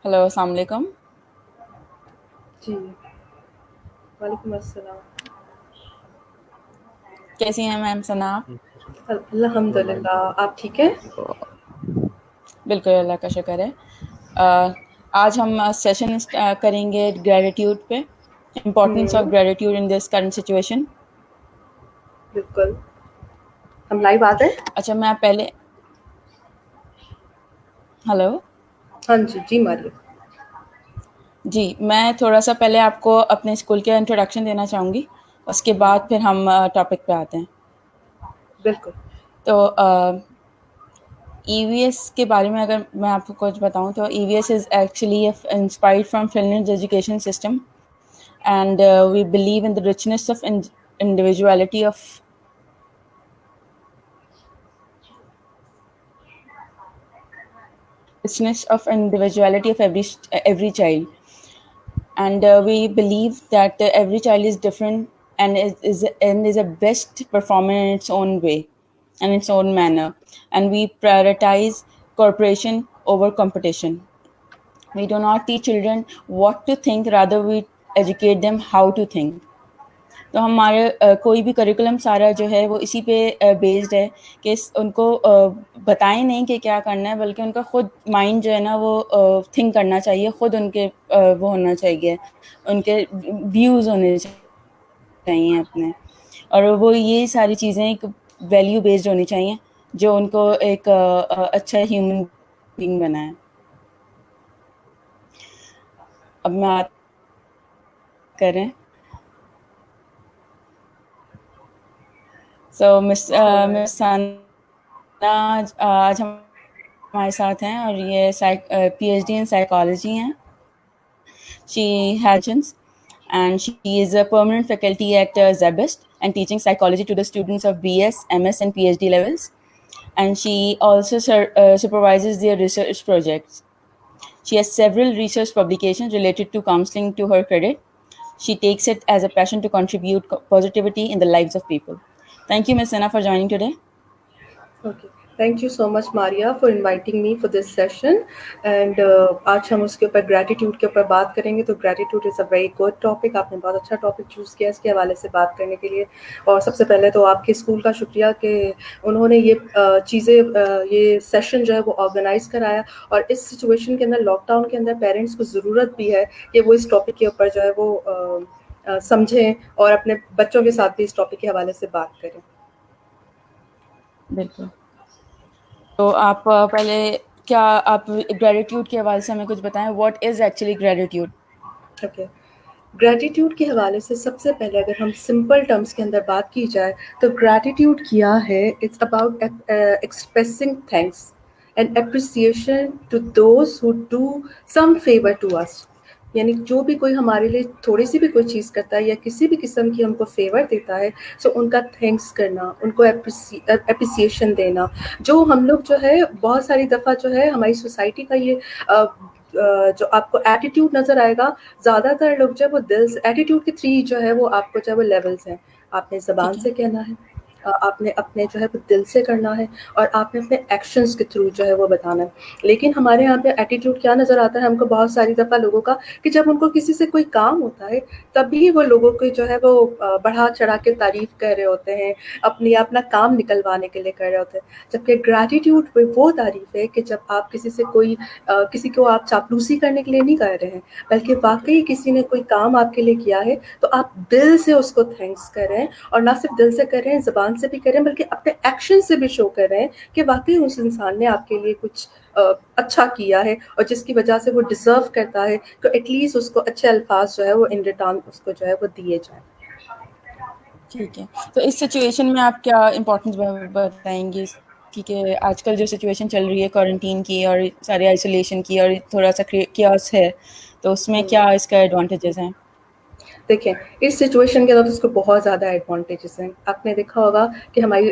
Hello السلام علیکم. جی وعلیکم السلام. کیسی ہیں میم ثنا آپ؟ الحمد للہ. آپ ٹھیک ہیں؟ بالکل اللہ کا شکر ہے. آج ہم سیشن کریں گے گریٹیوڈ پہ، importance of gratitude in this current situation. بالکل. ہم لائیو آتے ہیں. اچھا میں پہلے ہلو ہاں جی جی ماریا. جی میں تھوڑا سا پہلے آپ کو اپنے اسکول کے انٹروڈکشن دینا چاہوں گی، اس کے بعد پھر ہم ٹاپک پہ آتے ہیں. بالکل. تو ای وی ایس کے بارے میں اگر میں آپ کو کچھ بتاؤں تو E V S is actually inspired from Finland education system and we believe in the richness of individuality of every child, and we believe that every child is different and is a best performer in its own way and its own manner, and we prioritize cooperation over competition. We do not teach children what to think, rather we educate them how to think. تو ہمارے کوئی بھی curriculum سارا جو ہے وہ اسی پہ بیسڈ ہے کہ ان کو بتائیں نہیں کہ کیا کرنا ہے، بلکہ ان کا خود مائنڈ جو ہے نا وہ تھنک کرنا چاہیے، خود ان کے وہ ہونا چاہیے، ان کے ویوز ہونے چاہیے اپنے، اور وہ یہ ساری چیزیں ایک ویلیو بیسڈ ہونی چاہیے جو ان کو ایک اچھا ہیومن بینگ بنائے. اب میں بات کریں سو مس ثنا آج ہمارے ساتھ ہیں اور یہ P H D in psychology ہیں. She has and she is a permanent faculty at Zebest and teaching psychology to the students of BS, MS and PhD levels. And she also supervises their research projects. She has several research publications related to counseling to her credit. She takes it as a passion to contribute positivity in the lives of people. Thank you, Ms. Sana, for joining today. Okay. Thank you so much Maria for inviting me for this session. And آج ہم اس کے اوپر gratitude کے اوپر بات کریں گے. تو gratitude is a very good topic. آپ نے بہت اچھا ٹاپک چوز کیا اس کے حوالے سے بات کرنے کے لیے. اور سب سے پہلے تو آپ کے اسکول کا شکریہ کہ انہوں نے یہ چیزیں یہ سیشن جو ہے وہ آرگنائز کرایا. اور اس سچویشن کے اندر لاک ڈاؤن کے اندر پیرنٹس کو ضرورت بھی ہے کہ وہ اس ٹاپک کے اوپر جو ہے وہ سمجھیں اور اپنے بچوں کے ساتھ بھی اس ٹاپک کے حوالے سے بات کریں. بالکل. تو آپ پہلے کیا آپ گریٹیوڈ کے حوالے سے ہمیں کچھ بتائیں، what is actually gratitude? Okay. Gratitude کے حوالے سے سب سے پہلے اگر ہم سمپل ٹرمز کے اندر بات کی جائے تو گریٹیٹیوڈ کیا ہے؟ It's about expressing thanks and appreciation to those who do some favour to us. یعنی جو بھی کوئی ہمارے لیے تھوڑی سی بھی کوئی چیز کرتا ہے یا کسی بھی قسم کی ہم کو فیور دیتا ہے، سو ان کا تھینکس کرنا، ان کو اپریسیشن دینا. جو ہم لوگ جو ہے بہت ساری دفعہ جو ہے ہماری سوسائٹی کا یہ جو آپ کو ایٹیٹیوڈ نظر آئے گا، زیادہ تر لوگ جو ہے وہ دل سے ایٹیٹیوڈ کے 3 جو ہے وہ آپ کو جو ہے وہ لیولز ہیں. آپ نے زبان ٹھیک ہے. سے کہنا ہے، آپ نے اپنے جو ہے وہ دل سے کرنا ہے، اور آپ نے اپنے ایکشنز کے تھرو جو ہے وہ بتانا ہے. لیکن ہمارے یہاں پہ ایٹیٹیوڈ کیا نظر آتا ہے ہم کو بہت ساری دفعہ لوگوں کا کہ جب ان کو کسی سے کوئی کام ہوتا ہے تبھی وہ لوگوں کی جو ہے وہ بڑھا چڑھا کے تعریف کر رہے ہوتے ہیں، اپنا کام نکلوانے کے لیے کر رہے ہوتے ہیں. جبکہ گریٹیٹیوڈ پہ وہ تعریف ہے کہ جب آپ کسی سے کسی کو آپ چاپلوسی کرنے کے لیے نہیں کر رہے ہیں، بلکہ واقعی کسی نے کوئی کام آپ کے لیے کیا ہے تو آپ دل سے اس کو تھینکس کر رہے ہیں. اور نہ صرف دل سے کر رہے ہیں، زبان سے بھی کر رہے ہیں، بلکہ اپنے ایکشن سے بھی شو کر رہے ہیں کہ واقعی اس انسان نے آپ کے لیے کچھ اچھا کیا ہے، اور جس کی وجہ سے وہ ڈیزرو کرتا ہے تو ایٹ لیسٹ اس کو اچھے الفاظ جو ہے وہ ان ریٹرن اس کو جو ہے وہ دیے جائیں. ٹھیک ہے. تو اس سچویشن میں آپ کیا امپورٹنس بتائیں گے؟ کیونکہ آج کل جو سچویشن چل رہی ہے کوارنٹین کی اور سارے آئسولیشن کی اور تھوڑا سا کیوس ہے، تو اس میں کیا اس کا ایڈوانٹیجز ہیں؟ دیکھیں اس سچویشن کے اندر اس کو بہت زیادہ ایڈوانٹیجز ہیں. آپ نے دیکھا ہوگا کہ ہماری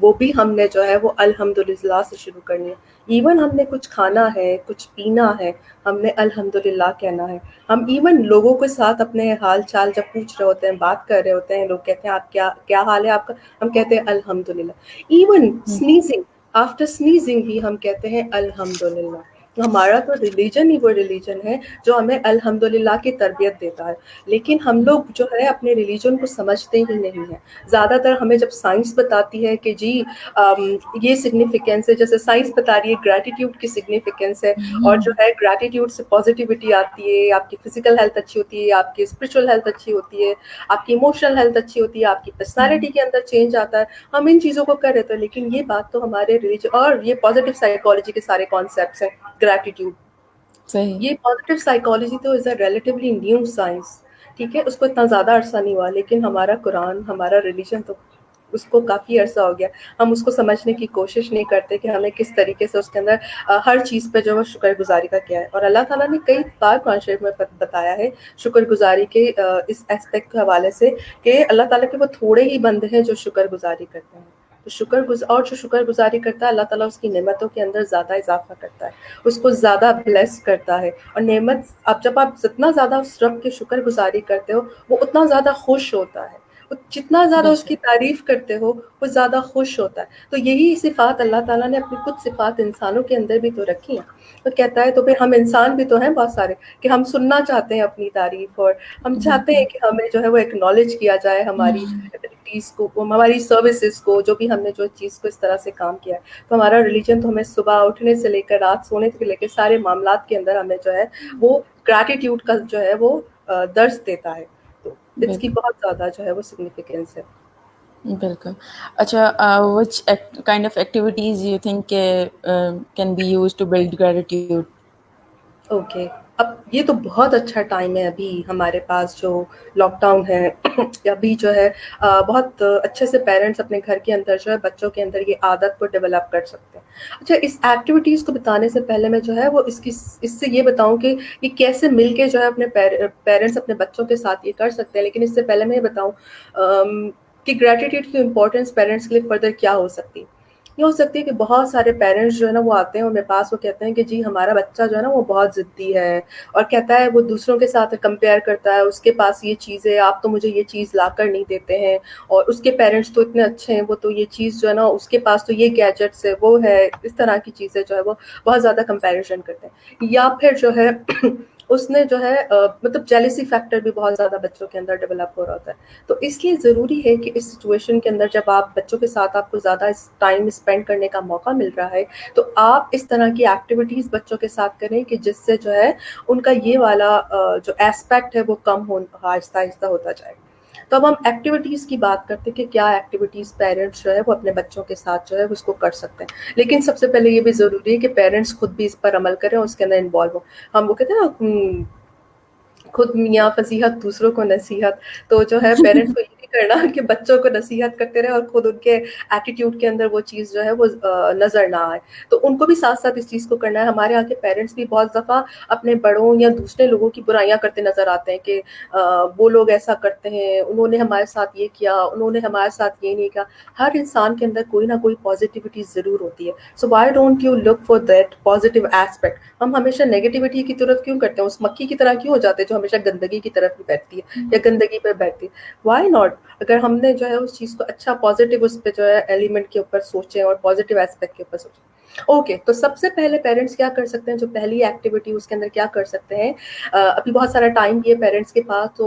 وہ بھی ہم نے جو ہے وہ الحمدللہ سے شروع کرنی ہے. ایون ہم نے کچھ کھانا ہے, کچھ پینا ہے, ہم نے الحمدللہ کہنا ہے. ہم ایون لوگوں کے ساتھ اپنے حال چال جب پوچھ رہے ہوتے ہیں, بات کر رہے ہوتے ہیں, لوگ کہتے ہیں آپ کیا حال ہے آپ کا, ہم کہتے ہیں الحمدللہ. ایون سنیزنگ, آفٹر سنیزنگ بھی ہم کہتے ہیں الحمدللہ. ہمارا تو ریلیجن ہی وہ ریلیجن ہے جو ہمیں الحمدللہ کی تربیت دیتا ہے. لیکن ہم لوگ جو ہے اپنے ریلیجن کو سمجھتے ہی نہیں ہیں. زیادہ تر ہمیں جب سائنس بتاتی ہے کہ جی یہ سگنیفیکینس ہے, جیسے سائنس بتا رہی ہے گریٹیٹیوڈ کی سگنیفیکینس ہے, اور جو ہے گریٹیٹیوڈ سے پازیٹیوٹی آتی ہے, آپ کی فزیکل ہیلتھ اچھی ہوتی ہے, آپ کی اسپرچل ہیلتھ اچھی ہوتی ہے, آپ کی ایموشنل ہیلتھ اچھی ہوتی ہے, آپ کی پرسنالٹی کے اندر چینج آتا ہے. ہم ان چیزوں کو کر رہے تھے, لیکن یہ بات تو ہمارے ریلیجن اور یہ پازیٹیو سائیکالوجی کے سارے کانسیپٹس ہیں. گریٹیٹیوڈ, صحیح. یہ پازیٹیو سائیکالوجی تو از اے ریلیٹیولی نیو سائنس, ٹھیک ہے, اس کو اتنا زیادہ عرصہ نہیں ہوا, لیکن ہمارا قرآن, ہمارا ریلیجن تو اس کو کافی عرصہ ہو گیا. ہم اس کو سمجھنے کی کوشش نہیں کرتے کہ ہمیں کس طریقے سے اس کے اندر ہر چیز پہ جو ہے شکر گزاری کا کیا ہے. اور اللہ تعالیٰ نے کئی بار قرآن شریف میں بتایا ہے شکر گزاری کے اس ایسپیکٹ کے حوالے سے کہ اللہ تعالیٰ کے وہ تھوڑے ہی بندے ہیں جو شکر گزاری کرتے ہیں. تو جو شکر گزاری کرتا ہے, اللہ تعالیٰ اس کی نعمتوں کے اندر زیادہ اضافہ کرتا ہے, اس کو زیادہ بلیس کرتا ہے. اور نعمت جب آپ جتنا زیادہ اس رب کے شکر گزاری کرتے ہو, وہ اتنا زیادہ خوش ہوتا ہے. جتنا زیادہ بے اس کی شک. تعریف کرتے ہو وہ زیادہ خوش ہوتا ہے. تو یہی صفات اللہ تعالیٰ نے اپنی کچھ صفات انسانوں کے اندر بھی تو رکھی ہیں. تو کہتا ہے تو پھر ہم انسان بھی تو ہیں بہت سارے کہ ہم سننا چاہتے ہیں اپنی تعریف, اور ہم چاہتے ہیں کہ ہمیں جو ہے وہ ایکنالج کیا جائے ہماری ایبلٹیز کو, ہماری سروسز کو, جو بھی ہم نے جو چیز کو اس طرح سے کام کیا ہے. تو ہمارا ریلیجن تو ہمیں صبح اٹھنے سے لے کر رات سونے سے لے کر سارے معاملات کے اندر ہمیں جو ہے وہ گریٹیٹیوڈ کا جو ہے وہ درس دیتا ہے. تو اس کی بالکل. بہت زیادہ جو ہے وہ سگنیفیکینس ہے. بالکل. اچھا, which kind of activities you think can be used to build gratitude? Okay, اب یہ تو بہت اچھا ٹائم ہے ابھی ہمارے پاس, جو لاک ڈاؤن ہے ابھی جو ہے بہت اچھے سے پیرنٹس اپنے گھر کے اندر جو ہے بچوں کے اندر یہ عادت کو ڈیولپ کر سکتے ہیں. اچھا, اس ایکٹیویٹیز کو بتانے سے پہلے میں جو ہے وہ اس سے یہ بتاؤں کہ یہ کیسے مل کے جو ہے اپنے پیرنٹس اپنے بچوں کے ساتھ یہ کر سکتے ہیں. لیکن اس سے پہلے میں یہ بتاؤں کہ گریٹیٹیوڈ کی امپورٹنس پیرنٹس کے لیے فردر کیا ہو سکتی ہے. یہ ہو سکتی ہے کہ بہت سارے پیرنٹس جو ہے نا وہ آتے ہیں اور میرے پاس, وہ کہتے ہیں کہ جی ہمارا بچہ جو ہے نا وہ بہت ضدی ہے, اور کہتا ہے وہ دوسروں کے ساتھ کمپیئر کرتا ہے, اس کے پاس یہ چیز ہے, آپ تو مجھے یہ چیز لا کر نہیں دیتے ہیں, اور اس کے پیرنٹس تو اتنے اچھے ہیں, وہ تو یہ چیز جو ہے نا اس کے پاس تو یہ گیجٹس ہے, وہ ہے, اس طرح کی چیزیں جو ہے وہ بہت زیادہ کمپیریزن کرتے ہیں. یا پھر جو ہے اس نے جو ہے مطلب جیلسی فیکٹر بھی بہت زیادہ بچوں کے اندر ڈیولپ ہو رہا ہوتا ہے. تو اس لیے ضروری ہے کہ اس سچویشن کے اندر جب آپ بچوں کے ساتھ آپ کو زیادہ ٹائم اسپینڈ کرنے کا موقع مل رہا ہے, تو آپ اس طرح کی ایکٹیویٹیز بچوں کے ساتھ کریں کہ جس سے جو ہے ان کا یہ والا جو ایسپیکٹ ہے وہ کم آہستہ آہستہ ہوتا جائے. تو اب ہم ایکٹیویٹیز کی بات کرتے ہیں کہ کیا ایکٹیویٹیز پیرنٹس جو ہے وہ اپنے بچوں کے ساتھ جو ہے اس کو کر سکتے ہیں. لیکن سب سے پہلے یہ بھی ضروری ہے کہ پیرنٹس خود بھی اس پر عمل کریں اور اس کے اندر انوالو ہوں. ہم وہ کہتے ہیں نا خود میاں فصیحت دوسروں کو نصیحت, تو جو ہے پیرنٹس کو یہ نہیں کرنا کہ بچوں کو نصیحت کرتے رہے اور خود ان کے ایٹیٹیوڈ کے اندر وہ چیز جو ہے وہ نظر نہ آئے. تو ان کو بھی ساتھ ساتھ اس چیز کو کرنا ہے. ہمارے یہاں کے پیرنٹس بھی بہت دفعہ اپنے بڑوں یا دوسرے لوگوں کی برائیاں کرتے نظر آتے ہیں کہ وہ لوگ ایسا کرتے ہیں, انہوں نے ہمارے ساتھ یہ کیا, انہوں نے ہمارے ساتھ یہ نہیں کیا. ہر انسان کے اندر کوئی نہ کوئی پازیٹیوٹی ضرور ہوتی ہے. So why don't you look for that positive aspect. ہم ہمیشہ نیگیٹیوٹی کی طرف کیوں کرتے ہیں, اس مکھی کی طرح کیوں ہو جاتے ہیں جو ہمیشہ گندگی کی طرف ہی بیٹھتی ہے یا گندگی پہ بیٹھتی ہے. وائی ناٹ, اگر ہم نے جو ہے اس چیز کو اچھا پازیٹیو اس پہ جو ہے ایلیمنٹ کے اوپر سوچیں اور پازیٹیو ایسپیکٹ کے اوپر سوچیں. اوکے, تو سب سے پہلے پیرنٹس کیا کر سکتے ہیں, جو پہلی ایکٹیویٹی اس کے اندر کیا کر سکتے ہیں, ابھی بہت سارا ٹائم بھی ہے پیرنٹس کے پاس, تو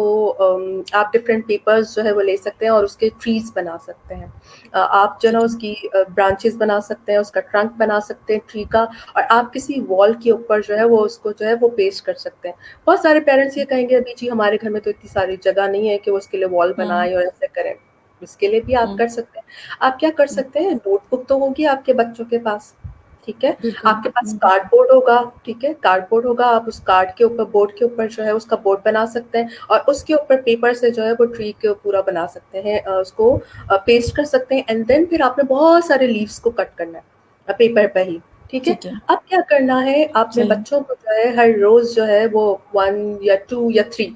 آپ ڈفرینٹ پیپرز جو ہے وہ لے سکتے ہیں اور اس کے ٹریز بنا سکتے ہیں. آپ جو ہے نا اس کی برانچز بنا سکتے ہیں, اس کا ٹرنک بنا سکتے ہیں ٹری کا, اور آپ کسی وال کے اوپر جو ہے وہ اس کو جو ہے وہ پیسٹ کر سکتے ہیں. بہت سارے پیرنٹس یہ کہیں گے ابھی جی ہمارے گھر میں تو اتنی ساری جگہ نہیں ہے کہ وہ اس کے لیے وال بنائیں اور ایسے کریں. اس کے لیے بھی آپ کر سکتے ہیں. آپ کیا کر سکتے ہیں, نوٹ بک تو ہوگی آپ کے بچوں کے پاس, ٹھیک ہے, بالکل. آپ کے پاس کارڈ بورڈ ہوگا, ٹھیک ہے, کارڈ بورڈ ہوگا, آپ اس کارڈ کے اوپر بورڈ کے اوپر جو ہے اس کا بورڈ بنا سکتے ہیں, اور اس کے اوپر پیپر سے جو ہے وہ ٹری کے پورا بنا سکتے ہیں, اس کو پیسٹ کر سکتے ہیں. اینڈ دین پھر آپ نے بہت سارے لیوس کو کٹ کرنا ہے پیپر پہ ہی, ٹھیک ہے. اب کیا کرنا ہے, آپ نے صحیح. بچوں کو جو ہے ہر روز جو ہے وہ 1 یا 2 یا 3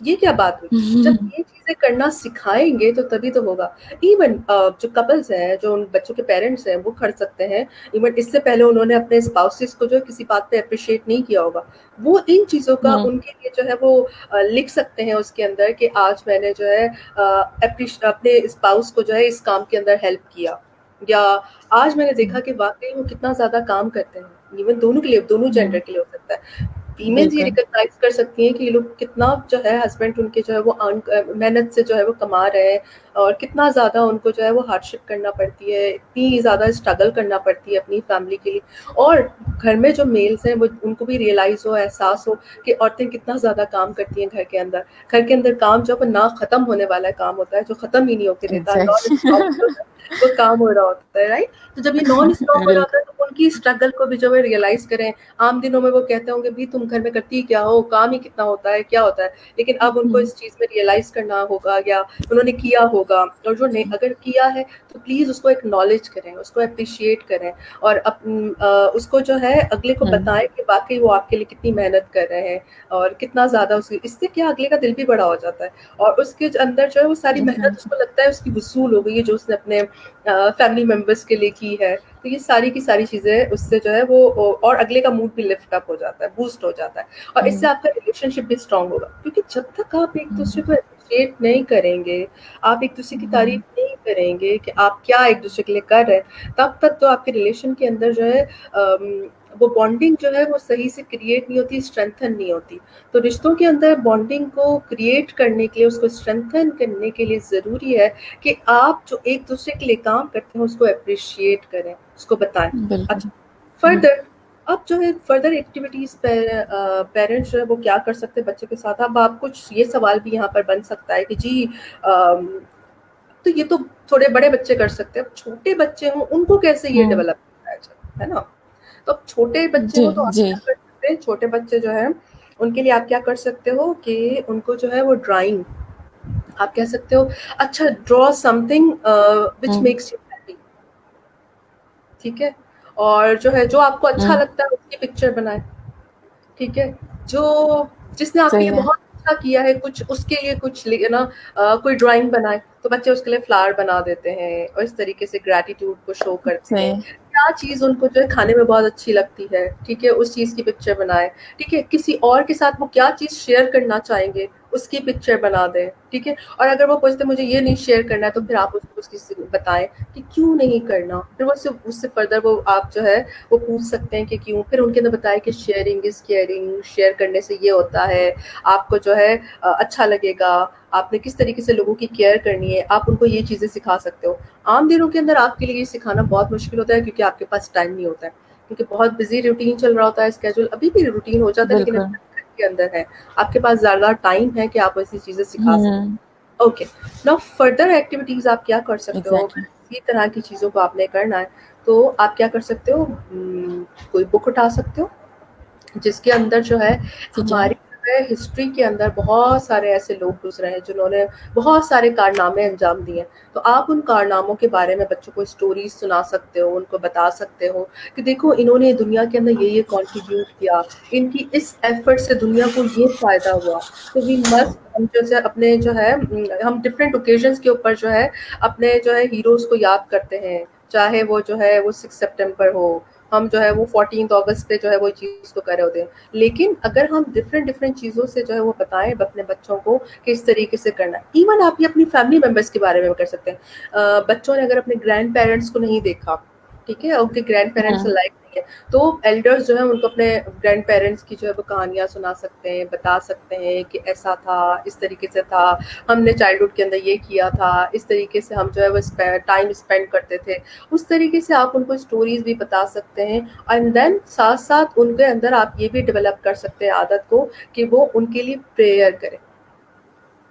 یہ کیا بات ہوئی؟ جب یہ چیزیں کرنا سکھائیں گے تو تبھی تو ہوگا. ایون جو کپلز ہیں، جو ان بچوں کے پیرنٹس ہیں، وہ کر سکتے ہیں. ایون اس سے پہلے انہوں نے اپنے اسپاؤسز کو جو ہے کسی بات پہ اپریشیٹ نہیں کیا ہوگا، وہ ان چیزوں کا ان کے لیے جو ہے وہ لکھ سکتے ہیں اس کے اندر کہ آج میں نے جو ہے اپنے اسپاؤس کو جو ہے اس کام کے اندر ہیلپ کیا، یا آج میں نے دیکھا کہ واقعی وہ کتنا زیادہ کام کرتے ہیں. ایون دونوں کے لیے، دونوں جینڈر کے لیے ہو سکتا ہے. فیمیلز یہ بالکل. ریکگنائز کر سکتی ہیں کہ یہ لوگ کتنا جو ہے ہسبینڈ ان کے جو ہے وہ محنت سے جو ہے وہ کما رہے ہیں، اور کتنا زیادہ ان کو جو ہے وہ ہارڈ شپ کرنا پڑتی ہے، اتنی زیادہ اسٹرگل کرنا پڑتی ہے اپنی فیملی کے لیے. اور گھر میں جو میلز ہیں وہ ان کو بھی ریئلائز ہو، احساس ہو کہ عورتیں کتنا زیادہ کام کرتی ہیں گھر کے اندر. گھر کے اندر کام جو ہے وہ نہ ختم ہونے والا کام ہوتا ہے، جو ختم ہی نہیں ہوتے دیتا، نان اسٹاپ جو ہے وہ کام ہو رہا ہوتا ہے، رائٹ. تو جب یہ نان اسٹاپ ہو رہا بالکل. ہوتا ہے تو ان کی اسٹرگل کو بھی جو ہے ریئلائز کریں. عام دنوں میں وہ کہتے ہوں گے بھی تم گھر میں کرتی کیا ہو، کام ہی کتنا ہوتا ہے، کیا ہوتا ہے. لیکن اب ان کو اس چیز میں ریئلائز کرنا ہوگا، یا انہوں نے کیا ہوگا. اور جو اگر کیا ہے تو پلیز اس کو ایکنالج کریں، اس کو اپریشیٹ کریں، اور اس کو جو ہے اگلے کو بتائیں کہ واقعی وہ آپ کے لیے کتنی محنت کر رہے ہیں، اور کتنا زیادہ اس سے کیا اگلے کا دل بھی بڑا ہو جاتا ہے. اور اس کے اندر جو ہے وہ ساری محنت اس کو لگتا ہے اس کی وصول ہو گئی ہے جو اس نے اپنے فیملی ممبرس کے لیے کی ہے. تو یہ ساری کی ساری چیزیں اس سے جو ہے وہ، اور اگلے کا موڈ بھی لفٹ اپ ہو جاتا ہے، بوسٹ ہو جاتا ہے. اور اس سے آپ کا ریلیشن شپ بھی اسٹرانگ ہوگا. کیونکہ جب تک آپ ایک دوسرے کو اپریشیٹ نہیں کریں گے، آپ ایک دوسرے کی تعریف نہیں کریں گے کہ آپ کیا ایک دوسرے کے لیے کر رہے ہیں، تب تک تو آپ کے ریلیشن کے اندر جو ہے وہ بانڈنگ جو ہے وہ صحیح سے کریٹ نہیں ہوتی، اسٹرینتھن نہیں ہوتی. تو رشتوں کے اندر بانڈنگ کو کریٹ کرنے کے لیے، اس کو اسٹرینتھن کرنے کے لیے ضروری ہے کہ آپ جو ایک دوسرے کے لیے کام کرتے ہیں اس کو اپریشیٹ کریں، اس کو بتائیں. بالکل. اچھا، فردر اب جو ہے فردر ایکٹیویٹیز پیرنٹس جو ہے وہ کیا کر سکتے ہیں بچے کے ساتھ. اب آپ کچھ یہ سوال بھی یہاں پر بن سکتا ہے کہ جی تو یہ تو تھوڑے بڑے بچے کر سکتے ہیں، اب چھوٹے بچے ہوں ان کو کیسے یہ ڈیولپ کرایا جائے، ہے نا. تو اب چھوٹے بچے جی ہو تو آپ جی. کیا کر سکتے ہیں. چھوٹے بچے جو ہیں ان کے لیے آپ کیا کر سکتے ہو کہ ان کو جو ہے وہ ڈرائنگ، آپ کہہ سکتے ہو اچھا draw something which makes you happy, ٹھیک ہے. اور جو ہے جو آپ کو اچھا لگتا ہے اس کی پکچر بنائے، ٹھیک ہے. جس نے آپ کے صحیح لیے ہے. بہت اچھا کیا ہے کچھ، اس کے لیے کچھ نا کوئی ڈرائنگ بنائے تو بچے اس کے لیے فلاور بنا دیتے ہیں، اور اس طریقے سے گریٹیٹیوڈ کو شو کرتے ہیں. صحیح. کیا چیز ان کو جو ہے کھانے میں بہت اچھی لگتی ہے، ٹھیک ہے، اس چیز کی پکچر بنائے. ٹھیک ہے، کسی اور کے ساتھ وہ کیا چیز شیئر کرنا چاہیں گے اس کی پکچر بنا دیں، ٹھیک ہے. اور اگر وہ پوچھتے مجھے یہ نہیں شیئر کرنا ہے تو پھر آپ اس کی بتائیں کہ کیوں نہیں کرنا. پھر وہ اس سے فردر وہ آپ جو ہے وہ پوچھ سکتے ہیں کہ کیوں. پھر ان کے اندر بتائے کہ شیئرنگ از کیئرنگ، شیئر کرنے سے یہ ہوتا ہے، آپ کو جو ہے اچھا لگے گا، آپ نے کس طریقے سے لوگوں کی کیئر کرنی ہے. آپ ان کو یہ چیزیں سکھا سکتے ہو. عام دنوں کے اندر آپ کے لیے یہ سکھانا بہت مشکل ہوتا ہے کیونکہ آپ کے پاس ٹائم نہیں ہوتا ہے، کیونکہ بہت بزی روٹین چل رہا ہوتا ہے، اسکیجول ابھی بھی روٹین ہو جاتا ہے لیکن بالکل. کے اندر ہے، آپ کے پاس زیادہ ٹائم ہے کہ آپ ایسی چیزیں سکھا سکیں. اوکے، ناؤ فردر ایکٹیویٹیز آپ کیا کر سکتے ہو. ایگزیکٹلی. اسی طرح کی چیزوں کو آپ نے کرنا ہے تو آپ کیا کر سکتے ہو. کوئی بک اٹھا سکتے ہو جس کے اندر جو ہے ٹھیک ہے. ہماری ہسٹری کے اندر بہت سارے ایسے لوگ گزرے ہیں جنہوں نے بہت سارے کارنامے انجام دیے ہیں. تو آپ ان کارناموں کے بارے میں بچوں کو اسٹوریز سنا سکتے ہو، ان کو بتا سکتے ہو کہ دیکھو انہوں نے دنیا کے اندر یہ کنٹریبیوٹ کیا، ان کی اس ایفرٹ سے دنیا کو یہ فائدہ ہوا. تو وی مسٹ، ہم جیسے اپنے جو ہے ہم ڈفرینٹ اوکیزنس کے اوپر جو ہے اپنے جو ہے ہیروز کو یاد کرتے ہیں، چاہے وہ جو ہے وہ 6 سپٹمبر ہو، ہم جو ہے وہ 14 اگست پہ جو ہے وہ چیز کو کر رہے ہوتے ہیں. لیکن اگر ہم ڈفرینٹ چیزوں سے جو ہے وہ بتائیں اپنے بچوں کو کہ اس طریقے سے کرنا ہے. ایون آپ یہ اپنی فیملی ممبرس کے بارے میں کر سکتے ہیں. بچوں نے اگر اپنے گرینڈ پیرنٹس کو نہیں دیکھا، ٹھیک ہے، ان کے گرینڈ پیرنٹس لائف نہیں ہے، تو ایلڈرز جو ہیں ان کو اپنے گرینڈ پیرنٹس کی جو ہے وہ کہانیاں سنا سکتے ہیں، بتا سکتے ہیں کہ ایسا تھا، اس طریقے سے تھا، ہم نے چائلڈہڈ کے اندر یہ کیا تھا، اس طریقے سے ہم جو ہے وہ ٹائم اسپینڈ کرتے تھے. اس طریقے سے آپ ان کو اسٹوریز بھی بتا سکتے ہیں. اینڈ دین ساتھ ساتھ ان کے اندر آپ یہ بھی ڈیولپ کر سکتے ہیں عادت کو کہ وہ ان کے لیے پریئر کریں.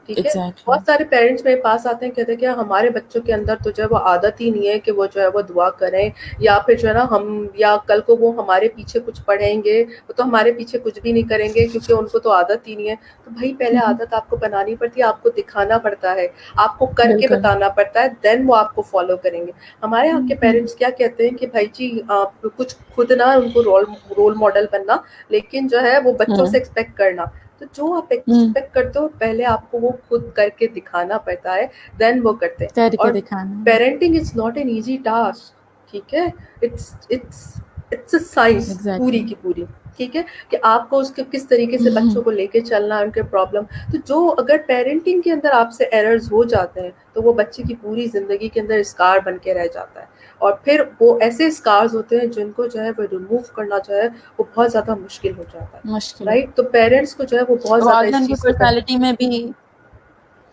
ٹھیک ہے. ایگزیکٹلی. بہت سارے پیرنٹس میرے پاس آتے ہیں، کہتے ہیں کہ ہمارے بچوں کے اندر تو جو ہے وہ عادت ہی نہیں ہے کہ وہ جو ہے وہ دعا کریں، یا پھر جو ہے نا ہم، یا کل کو وہ ہمارے پیچھے کچھ پڑھیں گے وہ تو ہمارے پیچھے کچھ بھی نہیں کریں گے کیونکہ ان کو تو عادت ہی نہیں ہے. تو بھائی پہلے عادت آپ کو بنانی پڑتی ہے، آپ کو دکھانا پڑتا ہے، آپ کو کر کے بالکل. بتانا پڑتا ہے، دین وہ آپ کو فالو کریں گے. ہمارے یہاں کے پیرنٹس کیا کہتے ہیں کہ بھائی جی آپ کچھ خود نہ ان کو رول ماڈل بننا، لیکن جو ہے وہ بچوں سے ایکسپیکٹ کرنا. تو تو جو آپ ایکسپیکٹ کرتے ہو پہلے آپ کو وہ خود کر کے دکھانا پڑتا ہے, دین وہ کرتے ہیں. کر کے اور دکھانا. Parenting is not an easy task, ٹھیک ہے, اٹس اے سائنس پوری ایگزیکٹلی. کی پوری, ٹھیک ہے, کہ آپ کو اس کے کس طریقے سے بچوں کو لے کے چلنا ہے, ان کے پرابلم. تو جو اگر پیرنٹنگ کے اندر آپ سے ایررز ہو جاتے ہیں تو وہ بچے کی پوری زندگی کے اندر اسکار بن کے رہ جاتا ہے, اور پھر وہ ایسے اسکارز ہوتے ہیں جن کو جو ہے وہ ریموو کرنا جو ہے وہ بہت زیادہ مشکل ہو جاتا ہے, مشکل ہے. رائٹ. تو پیرنٹس کو جو ہے وہ بہت وہ زیادہ آگے اس ان کی چیز کو کرنا, پرسنالٹی میں بھی,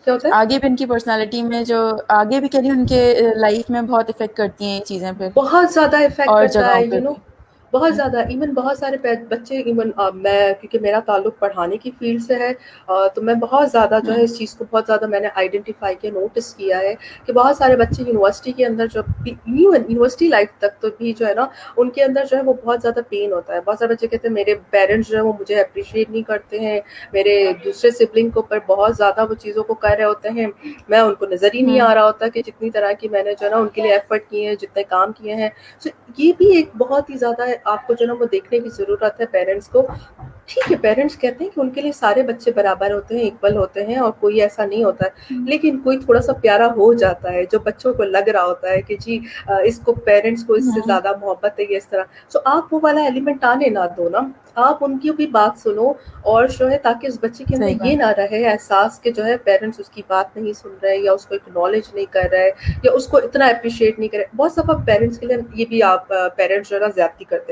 کیا ہوتا ہے, آگے بھی ان کی پرسنالٹی میں جو آگے بھی کہہ ان کے لائف میں بہت افیکٹ کرتی ہیں یہ چیزیں پھر, بہت زیادہ افیکٹ اور کرتا ہے, جگہوں پہ بھی. بہت زیادہ. ایون بہت سارے بچے, ایون میں, کیونکہ میرا تعلق پڑھانے کی فیلڈ سے ہے, تو میں بہت زیادہ جو ہے اس چیز کو بہت زیادہ میں نے آئیڈینٹیفائی کیا, نوٹس کیا ہے کہ بہت سارے بچے یونیورسٹی کے اندر جو یونیورسٹی لائف تک تو بھی جو ہے نا ان کے اندر جو ہے وہ بہت زیادہ پین ہوتا ہے. بہت سارے بچے کہتے ہیں میرے پیرنٹس جو ہے وہ مجھے اپریشیٹ نہیں کرتے ہیں, میرے دوسرے سبلنگ کے اوپر بہت زیادہ وہ چیزوں کو کر رہے ہوتے ہیں, میں ان کو نظر ہی نہیں آ رہا ہوتا کہ جتنی طرح کی میں نے جو ہے نا ان کے لیے ایفرٹ کیے ہیں, جتنے کام کیے ہیں. سو یہ بھی ایک بہت ہی زیادہ آپ کو جو ہے نا وہ دیکھنے کی ضرورت ہے پیرنٹس کو. ٹھیک ہے, پیرنٹس کہتے ہیں کہ ان کے لیے سارے بچے برابر ہوتے ہیں, اکول ہوتے ہیں, اور کوئی ایسا نہیں ہوتا ہے, لیکن کوئی تھوڑا سا پیارا ہو جاتا ہے جو بچوں کو لگ رہا ہوتا ہے کہ جی اس کو پیرنٹس کو اس سے زیادہ محبت ہے, اس طرح. سو آپ وہ والا ایلیمنٹ آنے نہ دو نا, آپ ان کی بھی بات سنو, اور جو ہے تاکہ اس بچے کے صحیح اندر یہ بات. نہ رہے احساس کہ جو ہے پیرنٹس اس کی بات نہیں سن رہے, یا اس کو اکنالج نہیں کر رہے, یا اس کو اتنا اپریشیٹ نہیں کرے. بہت سفا پیرنٹس کے لیے یہ بھی آپ پیرنٹس جو ہے نا زیادتی کرتے ہیں.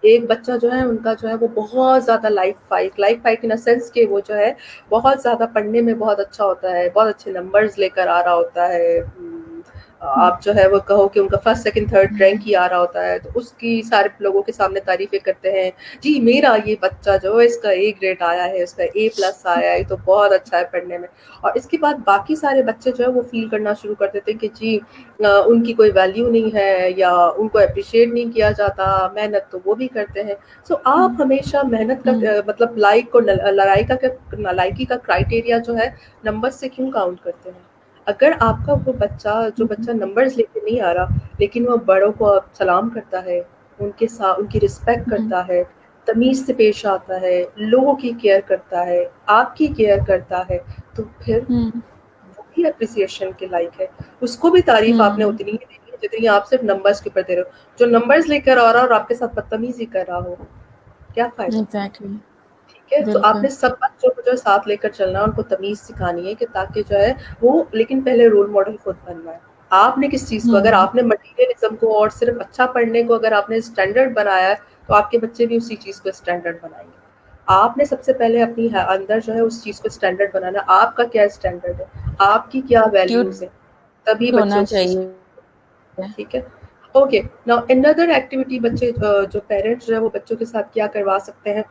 ایک بچہ جو ہے ان کا جو ہے وہ بہت زیادہ لائف فائٹ ان سینس کہ وہ جو ہے بہت زیادہ پڑھنے میں بہت اچھا ہوتا ہے, بہت اچھے نمبرز لے کر آ رہا ہوتا ہے, آپ جو ہے وہ کہو کہ ان کا فرسٹ سیکنڈ تھرڈ رینک ہی آ رہا ہوتا ہے, تو اس کی سارے لوگوں کے سامنے تعریفیں کرتے ہیں, جی میرا یہ بچہ جو ہے اس کا اے گریڈ آیا ہے, اس کا A+ آیا ہے, تو بہت اچھا ہے پڑھنے میں. اور اس کے بعد باقی سارے بچے جو ہے وہ فیل کرنا شروع کر دیتے ہیں کہ جی ان کی کوئی ویلیو نہیں ہے, یا ان کو اپریشیٹ نہیں کیا جاتا, محنت تو وہ بھی کرتے ہیں. سو آپ ہمیشہ محنت کا مطلب لائکی کا کرائٹیریا جو ہے نمبر سے کیوں کاؤنٹ کرتے ہیں؟ اگر آپ کا وہ بچہ جو بچہ نمبرز لے کے نہیں آ رہا لیکن وہ بڑوں کو سلام کرتا ہے, ان کے ساتھ ان کی رسپیکٹ کرتا ہے, تمیز سے پیش آتا ہے, لوگوں کی کیئر کرتا ہے, آپ کی کیئر کرتا ہے, تو پھر وہی اپریسیشن کے لائق ہے. اس کو بھی تعریف آپ نے اتنی ہی دینی ہے جتنی آپ صرف نمبرز کے اوپر دے رہے ہو. جو نمبرز لے کر آ رہا اور آپ کے ساتھ بدتمیزی کر رہا ہو, کیا فائدہ؟ ایگزیکٹلی. ٹھیک ہے, تو آپ بالکل. نے سب بچوں کو جو ہے ساتھ لے کر چلنا ہے, ان کو تمیز سکھانی ہے کہ تاکہ جو ہے وہ, لیکن پہلے رول ماڈل خود بننا ہے. آپ نے کس چیز کو, اگر آپ نے مٹیریلزم کو اور صرف اچھا پڑھنے کو اگر آپ نے اسٹینڈرڈ بنایا ہے, تو آپ کے بچے بھی اسی چیز کو اسٹینڈرڈ بنائیں گے. آپ نے سب سے پہلے اپنی اندر جو ہے اس چیز کو اسٹینڈرڈ بنانا, آپ کا کیا اسٹینڈرڈ ہے, آپ کی کیا کیوٹ ویلیوز ہیں, تبھی بچے ہونا اس چیز چاہیے. کو, ٹھیک ہے. اوکے, ناؤ another ایکٹیویٹی بچے جو پیرنٹس جو ہے وہ بچوں کے ساتھ کیا کروا سکتے ہیں,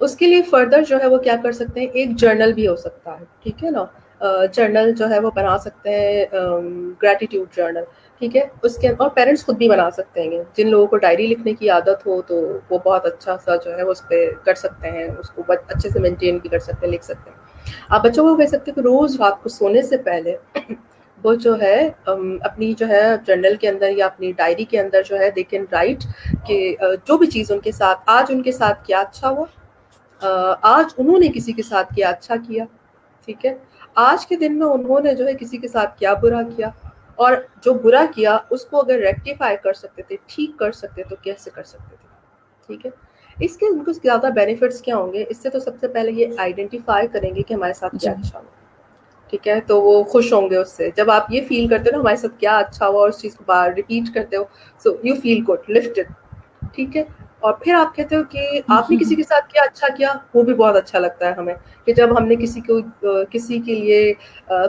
اس کے لیے فردر جو ہے وہ کیا کر سکتے ہیں, ایک جرنل بھی ہو سکتا ہے, ٹھیک ہے نا. جرنل جو ہے وہ بنا سکتے ہیں, گریٹیٹیوڈ جرنل, ٹھیک ہے. اس کے اور پیرنٹس خود بھی بنا سکتے ہیں, جن لوگوں کو ڈائری لکھنے کی عادت ہو تو وہ بہت اچھا سا جو ہے اس پہ کر سکتے ہیں, اس کو اچھے سے مینٹین بھی کر سکتے ہیں, لکھ سکتے ہیں. آپ بچوں کو کہہ سکتے ہیں کہ روز رات کو سونے سے پہلے وہ جو ہے اپنی جو ہے جرنل کے اندر یا اپنی ڈائری کے اندر جو ہے دے کین رائٹ کہ جو بھی چیز ان کے ساتھ آج ان کے ساتھ کیا اچھا ہوا, آج انہوں نے کسی کے ساتھ کیا اچھا کیا, ٹھیک ہے. آج کے دن میں انہوں نے جو ہے کسی کے ساتھ کیا برا کیا, اور جو برا کیا اس کو اگر ریکٹیفائی کر سکتے تھے, ٹھیک کر سکتے تو کیسے کر سکتے تھے, ٹھیک ہے. اس کے ان کو زیادہ بینیفٹس کیا ہوں گے, اس سے تو سب سے پہلے یہ آئیڈینٹیفائی کریں گے کہ ہمارے ساتھ کیا جی. اچھا ہوا, ٹھیک ہے. تو وہ خوش ہوں گے اس سے, جب آپ یہ فیل کرتے ہو نا ہمارے ساتھ کیا اچھا ہوا اور اس چیز کو بار ریپیٹ کرتے ہو, so you feel good, lifted, ٹھیک ہے. اور پھر آپ کہتے ہو کہ آپ نے کسی کے ساتھ کیا اچھا کیا, وہ بھی بہت اچھا لگتا ہے ہمیں, کہ جب ہم نے کسی کے لیے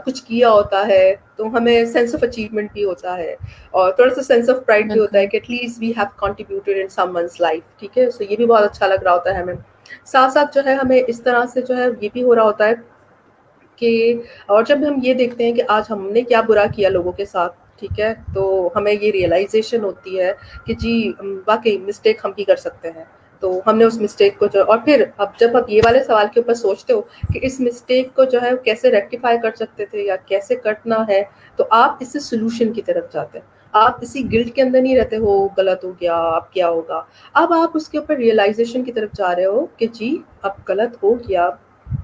کچھ کیا ہوتا ہے تو ہمیں سینس آف اچیومنٹ بھی ہوتا ہے, اور تھوڑا سا سینس آف پرائڈ بھی ہوتا ہے بالکل. کہ at least we have contributed in some one's life, ٹھیک ہے. سو یہ بھی بہت اچھا لگ رہا ہوتا ہے ہمیں. ساتھ ساتھ جو ہے ہمیں اس طرح سے جو ہے یہ بھی ہو رہا ہوتا ہے کہ, اور جب ہم یہ دیکھتے ہیں کہ آج ہم نے کیا برا کیا لوگوں کے ساتھ, ٹھیک ہے, تو ہمیں یہ ریئلائزیشن ہوتی ہے کہ جی واقعی مسٹیک ہم بھی کر سکتے ہیں. تو ہم نے اس مسٹیک کو جو, اور پھر اب جب آپ یہ والے سوال کے اوپر سوچتے ہو کہ اس مسٹیک کو جو ہے کیسے ریکٹیفائی کر سکتے تھے یا کیسے کرنا ہے, تو آپ اس سے سولوشن کی طرف جاتے ہیں. آپ اسی گلٹ کے اندر نہیں رہتے ہو غلط ہو گیا اب کیا ہوگا. اب آپ اس کے اوپر ریئلائزیشن کی طرف جا رہے ہو کہ جی اب غلط ہو گیا,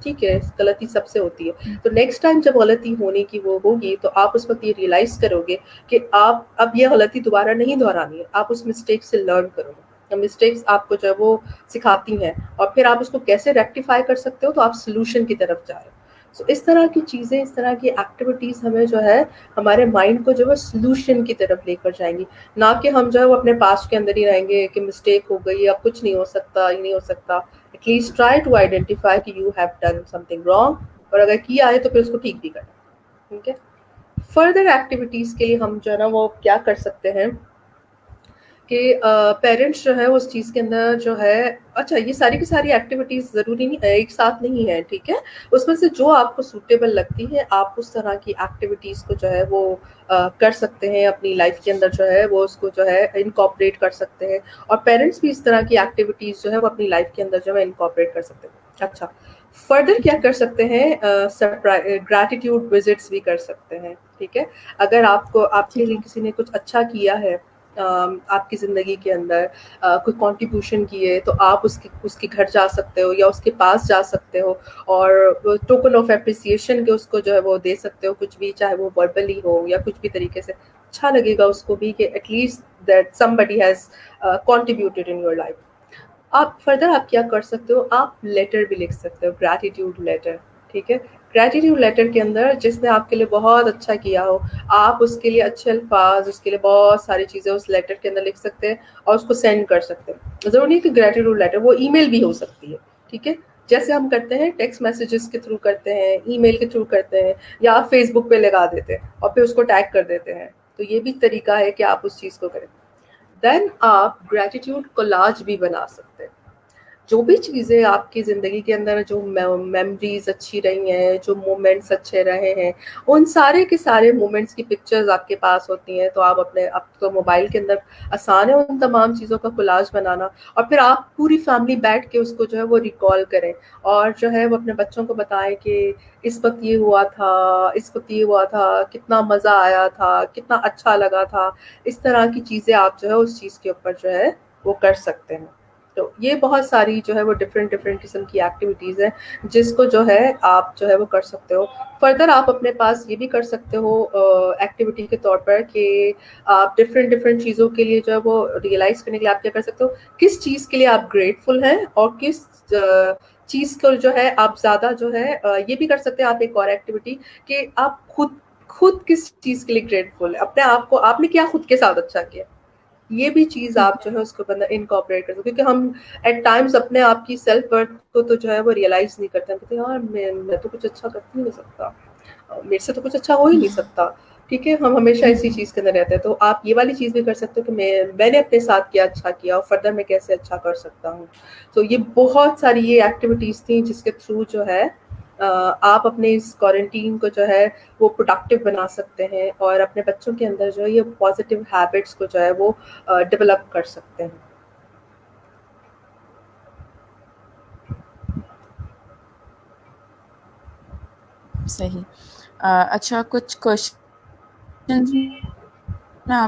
ٹھیک ہے, غلطی سب سے ہوتی ہے. تو نیکسٹ ٹائم جب غلطی ہونے کی وہ ہوگی تو آپ اس وقت یہ ریئلائز کرو گے کہ آپ اب یہ غلطی دوبارہ نہیں دہرانی ہے, آپ اس مسٹیک سے لرن کرو گے. مسٹیکس آپ کو جو ہے وہ سکھاتی ہیں, اور پھر آپ اس کو کیسے ریکٹیفائی کر سکتے ہو, تو آپ سولوشن کی طرف جا رہے ہو. سو اس طرح کی چیزیں, اس طرح کی ایکٹیویٹیز ہمیں جو ہے ہمارے مائنڈ کو جو ہے سولوشن کی طرف لے کر جائیں گی, نہ کہ ہم جو ہے وہ اپنے پاسٹ کے اندر ہی رہیں گے کہ مسٹیک ہو گئی, اب کچھ نہیں ہو سکتا, یہ نہیں ہو سکتا. At least try to identify کہ you have done something wrong, اور اگر کیا ہے تو پھر اس کو ٹھیک بھی کرنا. ٹھیک ہے. فردر ایکٹیویٹیز کے لیے ہم جو ہے نا وہ کیا کر سکتے ہیں کہ پیرنٹس جو ہے اس چیز کے اندر جو ہے, اچھا یہ ساری کی ساری ایکٹیویٹیز ضروری نہیں ایک ساتھ نہیں ہے, ٹھیک ہے, اس میں سے جو آپ کو سوٹیبل لگتی ہے آپ اس طرح کی ایکٹیویٹیز کو جو ہے وہ کر سکتے ہیں اپنی لائف کے اندر, جو ہے وہ اس کو جو ہے انکارپوریٹ کر سکتے ہیں, اور پیرنٹس بھی اس طرح کی ایکٹیویٹیز جو ہے وہ اپنی لائف کے اندر جو ہے انکارپوریٹ کر سکتے ہیں. اچھا, فردر کیا کر سکتے ہیں, گریٹیٹیوڈ وزٹس بھی کر سکتے ہیں. ٹھیک ہے, اگر آپ کو آپ کے ٹھیک لیے ہے. کسی نے کچھ اچھا کیا ہے آپ کی زندگی کے اندر, کوئی کنٹریبیوشن کیے, تو آپ اس کے گھر جا سکتے ہو یا اس کے پاس جا سکتے ہو, اور ٹوکن آف اپریسیشن کے اس کو جو ہے وہ دے سکتے ہو, کچھ بھی, چاہے وہ وربلی ہو یا کچھ بھی طریقے سے. اچھا لگے گا اس کو بھی کہ at least that somebody has contributed in your life. آپ فردر آپ کیا کر سکتے ہو, آپ لیٹر بھی لکھ سکتے ہو, گریٹیٹیوڈ لیٹر. ٹھیک ہے, گریٹیٹیوڈ لیٹر کے اندر جس نے آپ کے لیے بہت اچھا کیا ہو, آپ اس کے لیے اچھے الفاظ, اس کے لیے بہت ساری چیزیں اس لیٹر کے اندر لکھ سکتے ہیں اور اس کو سینڈ کر سکتے ہیں. ضروری نہیں کہ گریٹیٹیوڈ لیٹر, وہ ای میل بھی ہو سکتی ہے. ٹھیک ہے, جیسے ہم کرتے ہیں ٹیکسٹ میسیجز کے تھرو کرتے ہیں, ای میل کے تھرو کرتے ہیں, یا آپ فیس بک پہ لگا دیتے ہیں اور پھر اس کو ٹیگ کر دیتے ہیں, تو یہ بھی طریقہ ہے کہ آپ اس چیز کو کریں. دین آپ گریٹیٹیوڈ کولاج بھی بنا سکتے ہیں. جو بھی چیزیں آپ کی زندگی کے اندر, جو میموریز اچھی رہی ہیں, جو مومنٹس اچھے رہے ہیں, ان سارے کے سارے مومنٹس کی پکچرز آپ کے پاس ہوتی ہیں, تو آپ اپنے اب تو موبائل کے اندر آسان ہے ان تمام چیزوں کا کولاج بنانا, اور پھر آپ پوری فیملی بیٹھ کے اس کو جو ہے وہ ریکال کریں, اور جو ہے وہ اپنے بچوں کو بتائیں کہ اس وقت یہ ہوا تھا, اس وقت یہ ہوا تھا, کتنا مزہ آیا تھا, کتنا اچھا لگا تھا. اس طرح کی چیزیں آپ جو ہے اس چیز کے اوپر جو ہے وہ کر سکتے ہیں. تو یہ بہت ساری جو ہے وہ ڈفرینٹ قسم کی ایکٹیویٹیز ہیں جس کو جو ہے آپ جو ہے وہ کر سکتے ہو. فردر آپ اپنے پاس یہ بھی کر سکتے ہو ایکٹیویٹی کے طور پر کہ آپ ڈفرینٹ چیزوں کے لیے جو ہے وہ ریئلائز کرنے کے لیے آپ کیا کر سکتے ہو, کس چیز کے لیے آپ گریٹفل ہیں, اور کس چیز کو جو ہے آپ زیادہ جو ہے یہ بھی کر سکتے ہیں آپ ایک اور ایکٹیویٹی کہ آپ خود کس چیز کے لیے گریٹفل ہے, اپنے آپ کو آپ نے کیا خود کے ساتھ اچھا کیا. یہ بھی چیز ٹھیک آپ جو ہے اس کو بندہ انکارپوریٹ کر سکتے, کیونکہ ہم ایٹ ٹائمز اپنے آپ کی سیلف ورتھ کو تو جو ہے وہ ریئلائز نہیں کرتے, کہتے ہیں یار میں تو کچھ اچھا کر ہی نہیں سکتا, میرے سے تو کچھ اچھا ہو ہی نہیں سکتا. ٹھیک ہے, ہم ہمیشہ اسی چیز کے اندر رہتے ہیں. تو آپ یہ والی چیز بھی کر سکتے ہو کہ میں نے اپنے ساتھ کیا اچھا کیا اور فردر میں کیسے اچھا کر سکتا ہوں. تو یہ بہت ساری یہ ایکٹیویٹیز تھیں جس کے تھرو جو ہے آپ اپنے اس کوارنٹین کو جو ہے وہ پروڈکٹیو بنا سکتے ہیں, اور اپنے بچوں کے اندر جو ہے یہ پازیٹیو ہیبٹس کو جو ہے وہ ڈیولپ کر سکتے ہیں. صحیح. اچھا, کچھ کوشچن میں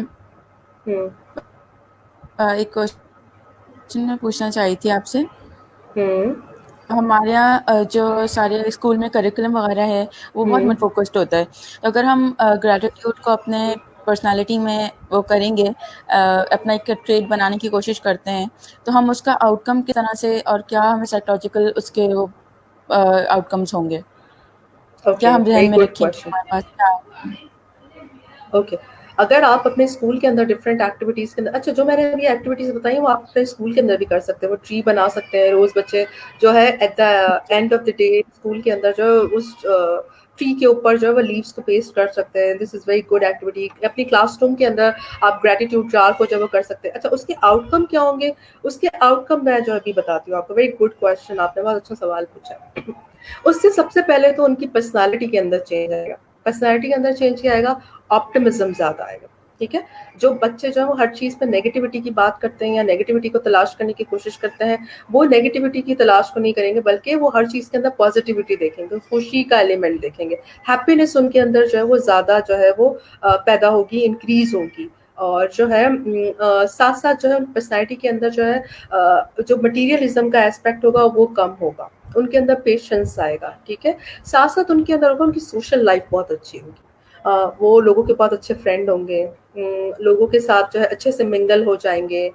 ہوں ایک کوشچن میں پوچھنا چاہی تھی آپ سے. ہوں ہمارے یہاں جو سارے اسکول میں کریکولم وغیرہ ہے وہ بہت ہوں مت فوکسڈ ہوتا ہے, تو اگر ہم گریٹیٹیوڈ کو اپنے پرسنالٹی میں وہ کریں گے, اپنا ایک ٹریٹ بنانے کی کوشش کرتے ہیں, تو ہم اس کا آؤٹ کم کس طرح سے, اور کیا ہمیں سائیکولوجیکل اس کے وہ آؤٹ کمس ہوں گے, کیا اوکے, ہم ذہن ویری میں گڈ رکھیں کہ کوشچن. ہمارے پاس کیا ہے؟ اوکے, اگر آپ اپنے اسکول کے اندر ڈفرینٹ ایکٹیویٹیز کے اندر, اچھا جو میں نے ابھی ایکٹیویٹیز بتائی وہ آپ اپنے اسکول کے اندر بھی کر سکتے ہیں. وہ ٹری بنا سکتے ہیں, روز بچے جو ہے at the end of the day school کے اندر جو اس ٹری کے اوپر جو ہے وہ لیوس کو پیسٹ کر سکتے ہیں. دس از ویری گڈ ایکٹیویٹی. اپنی کلاس روم کے اندر آپ گریٹیٹیوڈ جار کو جو وہ کر سکتے ہیں. اچھا, اس کے آؤٹ کم کیا ہوں گے, اس کے آؤٹ کم میں جو ابھی بتاتی ہوں آپ کو. ویری گڈ کوشچن, آپ نے بہت اچھا سوال پوچھا. اس سے سب سے پہلے تو ان کی پرسنالٹی کے اندر چینج آئے گا. پرسنالٹی کے اندر چینج کیا آئے گا, آپٹمزم زیادہ آئے گا. ٹھیک ہے, جو بچے جو ہے وہ ہر چیز پہ نیگیٹیوٹی کی بات کرتے ہیں یا نیگیٹیوٹی کو تلاش کرنے کی کوشش کرتے ہیں, وہ نیگیٹیوٹی کی تلاش کو نہیں کریں گے, بلکہ وہ ہر چیز کے اندر پازیٹیوٹی دیکھیں گے, خوشی کا ایلیمنٹ دیکھیں گے, ہیپینس ان کے اندر جو ہے وہ زیادہ جو ہے وہ پیدا ہوگی, انکریز ہوگی. اور جو ہے ساتھ ساتھ جو ہے پرسنالٹی کے اندر جو ہے جو مٹیریلزم کا اسپیکٹ ہوگا وہ کم ہوگا، ان کے اندر پیشنس آئے گا، ٹھیک ہے. ساتھ ساتھ ان کے اندر ہوگا ان کی سوشل لائف بہت اچھی ہوگی، وہ لوگوں کے بہت اچھے فرینڈ ہوں گے، لوگوں کے ساتھ جو ہے اچھے سے منگل ہو جائیں گے،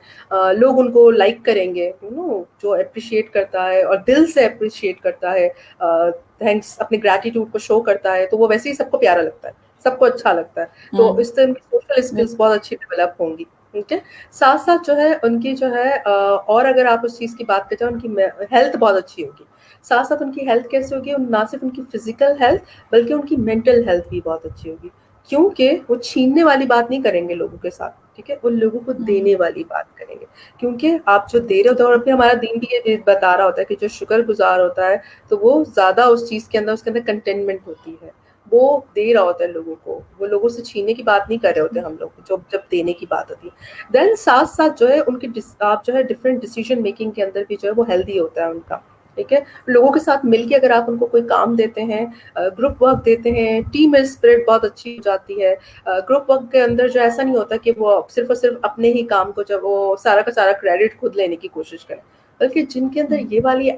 لوگ ان کو لائک کریں گے، جو اپریشیٹ کرتا ہے اور دل سے اپریشیٹ کرتا ہے، تھینکس اپنے گریٹیٹیوڈ کو شو کرتا ہے، تو وہ ویسے ہی سب کو پیارا لگتا ہے، سب کو اچھا لگتا ہے. تو اس سے ان کی سوشل اسکلس بہت اچھی ڈیولپ ہوں گی. ٹھیک ہے. ساتھ ساتھ جو ہے ان کی جو ہے اور اگر آپ اس چیز کی بات کریں ان کی ہیلتھ بہت اچھی ہوگی. ساتھ ساتھ ان کی ہیلتھ کیسے ہوگی، نہ صرف ان کی فزیکل ہیلتھ بلکہ ان کی مینٹل ہیلتھ بھی بہت اچھی ہوگی، کیونکہ وہ چھیننے والی بات نہیں کریں گے لوگوں کے ساتھ، ٹھیک ہے، ان لوگوں کو دینے والی بات کریں گے. کیونکہ آپ جو دے رہے ہوتے ہیں، اور پھر ہمارا دین بھی یہ بتا رہا ہوتا ہے کہ جو شکر گزار ہوتا ہے تو وہ زیادہ اس چیز کے اندر کنٹینمنٹ ہوتی ہے، وہ دے رہا ہوتا ہے لوگوں کو، وہ لوگوں سے چھیننے کی بات نہیں کر رہے ہوتے ہم لوگ جب دینے کی بات ہوتی ہے. دین ساتھ ساتھ جو ہے ان کی آپ جو ہے ڈفرینٹ ڈیسیژن میکنگ کے اندر بھی جو ہے وہ ہیلدی ہوتا ہے ان کا. ٹھیک ہے. لوگوں کے ساتھ مل کے اگر آپ ان کو کوئی کام دیتے ہیں، گروپ ورک دیتے ہیں، ٹیم اسپرٹ بہت اچھی ہو جاتی ہے. گروپ ورک کے اندر جو ایسا نہیں ہوتا کہ وہ صرف اور صرف اپنے ہی کام کو جب وہ سارا کا سارا کریڈٹ خود لینے کی کوشش کریں، بلکہ جن کے اندر یہ والی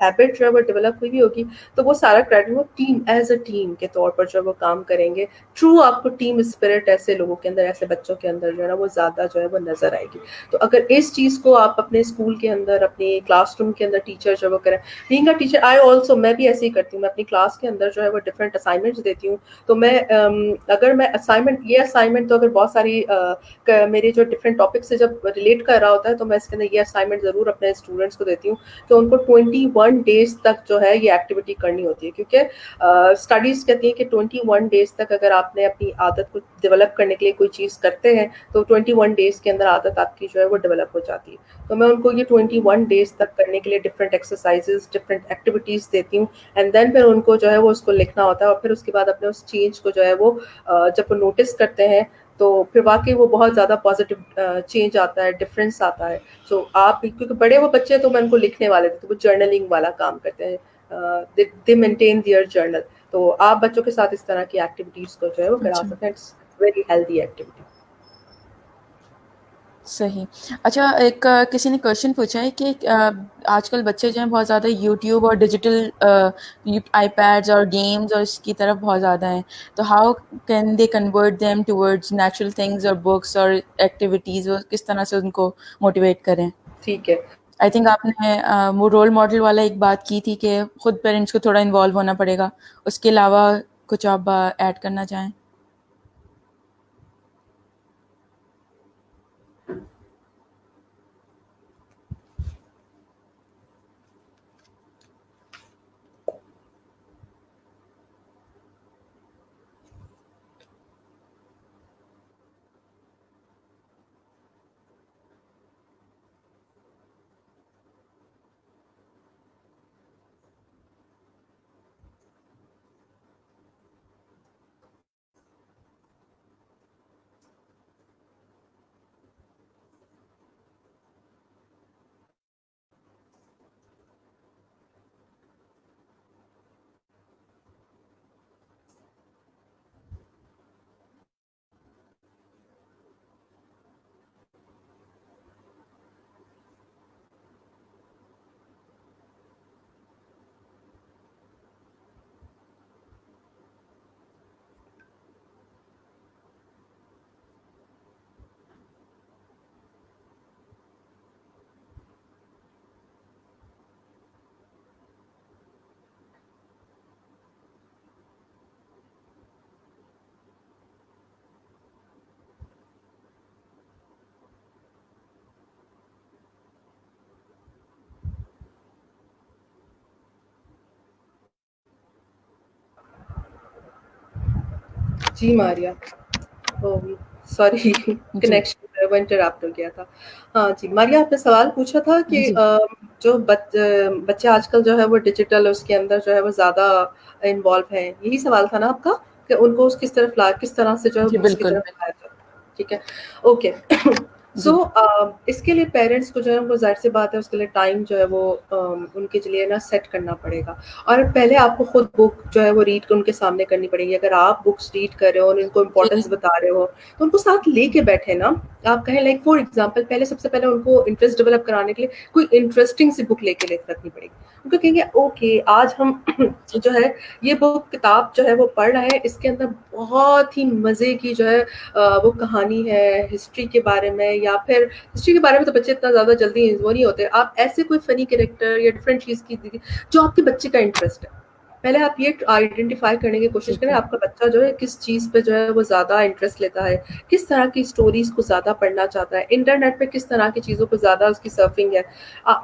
ہیبٹ جو ہے وہ ڈیولپ ہوئی ہوگی تو وہ سارا کریڈٹ وہ ٹیم ایز اے ٹیم کے طور پر جو ہے وہ کام کریں گے. ٹرو آپ کو ٹیم اسپرٹ ایسے لوگوں کے اندر، ایسے بچوں کے اندر جو ہے نا وہ زیادہ جو ہے وہ نظر آئے گی. تو اگر اس چیز کو آپ اپنے اسکول کے اندر، اپنی کلاس روم کے اندر ٹیچر جو وہ کریں. Being a teacher I also, میں بھی ایسے ہی کرتی ہوں، میں اپنی کلاس کے اندر جو ہے وہ ڈفرینٹ اسائنمنٹس دیتی ہوں. تو میں اگر میں اسائنمنٹ تو اگر بہت ساری میرے جو ڈفرینٹ ٹاپک سے جب ریلیٹ کر رہا ہوتا ہے تو میں اس کے اندر یہ اسائنمنٹ ضرور اپنے اسٹوڈنٹس کو دیتی ہوں کہ ان کو 21 days تک جو ہے یہ ایکٹیویٹی کرنی ہوتی ہے. کیونکہ اسٹڈیز کہتی ہیں کہ 21 days تک اگر آپ نے اپنی عادت کو ڈیولپ کرنے کے لیے کوئی چیز کرتے ہیں تو 21 days کے اندر عادت آپ کی جو ہے وہ ڈیولپ ہو جاتی ہے. تو میں ان کو یہ 21 days تک کرنے کے لیے ڈفرینٹ ایکسرسائزز، ڈفرینٹ ایکٹیویٹیز دیتی ہوں. اینڈ دین پھر ان کو جو ہے وہ اس کو لکھنا ہوتا ہے، اور پھر اس کے بعد اپنے اس چینج کو جو ہے وہ جب وہ نوٹس کرتے ہیں تو پھر واقعی وہ بہت زیادہ پازیٹیو چینج آتا ہے، ڈفرینس آتا ہے. سو آپ کیونکہ بڑے وہ بچے تو میں ان کو لکھنے والے تھے، وہ جرنلنگ والا کام کرتے ہیں، دے مینٹین دیئر جرنل. تو آپ بچوں کے ساتھ اس طرح کی ایکٹیویٹیز کو جو ہے وہ کرا اچھا، سکتے ہیں. It's very healthy activity. صحیح. اچھا، ایک کسی نے کوشچن پوچھا ہے کہ آج کل بچے جو ہیں بہت زیادہ یوٹیوب اور ڈیجیٹل آئی پیڈز اور گیمز اور اس کی طرف بہت زیادہ ہیں، تو how can they convert them towards natural things اور بکس اور ایکٹیویٹیز، اور کس طرح سے ان کو موٹیویٹ کریں؟ ٹھیک ہے. آئی تھنک آپ نے وہ رول ماڈل والا ایک بات کی تھی کہ خود پیرنٹس کو تھوڑا انوالو ہونا پڑے گا. اس کے علاوہ کچھ آپ ایڈ کرنا چاہیں؟ جی ماریا، سوری جی کنیکشن وہ انٹرپٹ ہو گیا تھا. ہاں جی ماریا، آپ نے سوال پوچھا تھا کہ جی جو بچے آج کل جو ہے وہ ڈیجیٹل اس کے اندر جو ہے وہ زیادہ انوالو ہیں، یہی سوال تھا نا آپ کا کہ ان کو کس طرح سے جو ہے جی بکس کی بالکل. طرف لایا جائے. ٹھیک ہے. اوکے. سو جی اس کے لیے پیرنٹس کو جو ہے وہ ظاہر سی بات ہے اس کے لیے ٹائم جو ہے وہ ان کے لیے نا سیٹ کرنا پڑے گا. اور پہلے آپ کو خود بک جو ہے وہ ریڈ ان کے سامنے کرنی پڑے گی. اگر آپ بکس ریڈ کر رہے ہو اور ان کو جی امپورٹینس بتا رہے ہو تو ان کو ساتھ لے کے بیٹھے نا. آپ کہیں لائک فار ایگزامپل پہلے سب سے پہلے ان کو انٹرسٹ ڈیولپ کرانے کے لیے کوئی انٹرسٹنگ سی بک لے کے رکھنی پڑے گی. ان کو کہیں گے اوکے آج ہم جی جو ہے یہ بک کتاب جو ہے وہ پڑھ رہے ہیں, اس کے اندر بہت ہی مزے کی جو ہے وہ کہانی ہے ہسٹری کے بارے میں. یا پھر ہسٹری کے بارے میں تو بچے اتنا زیادہ جلدی وہ نہیں ہوتے. آپ ایسے کوئی فنی کریکٹر یا ڈفرینٹ چیز کی جو آپ کے بچے کا انٹرسٹ ہے. پہلے آپ یہ آئیڈینٹیفائی کرنے کی کوشش ٹھیک کریں ہے. آپ کا بچہ جو ہے کس چیز پہ جو ہے وہ زیادہ انٹرسٹ لیتا ہے, کس طرح کی اسٹوریز کو زیادہ پڑھنا چاہتا ہے, انٹرنیٹ پہ کس طرح کی چیزوں کو زیادہ اس کی سرفنگ ہے.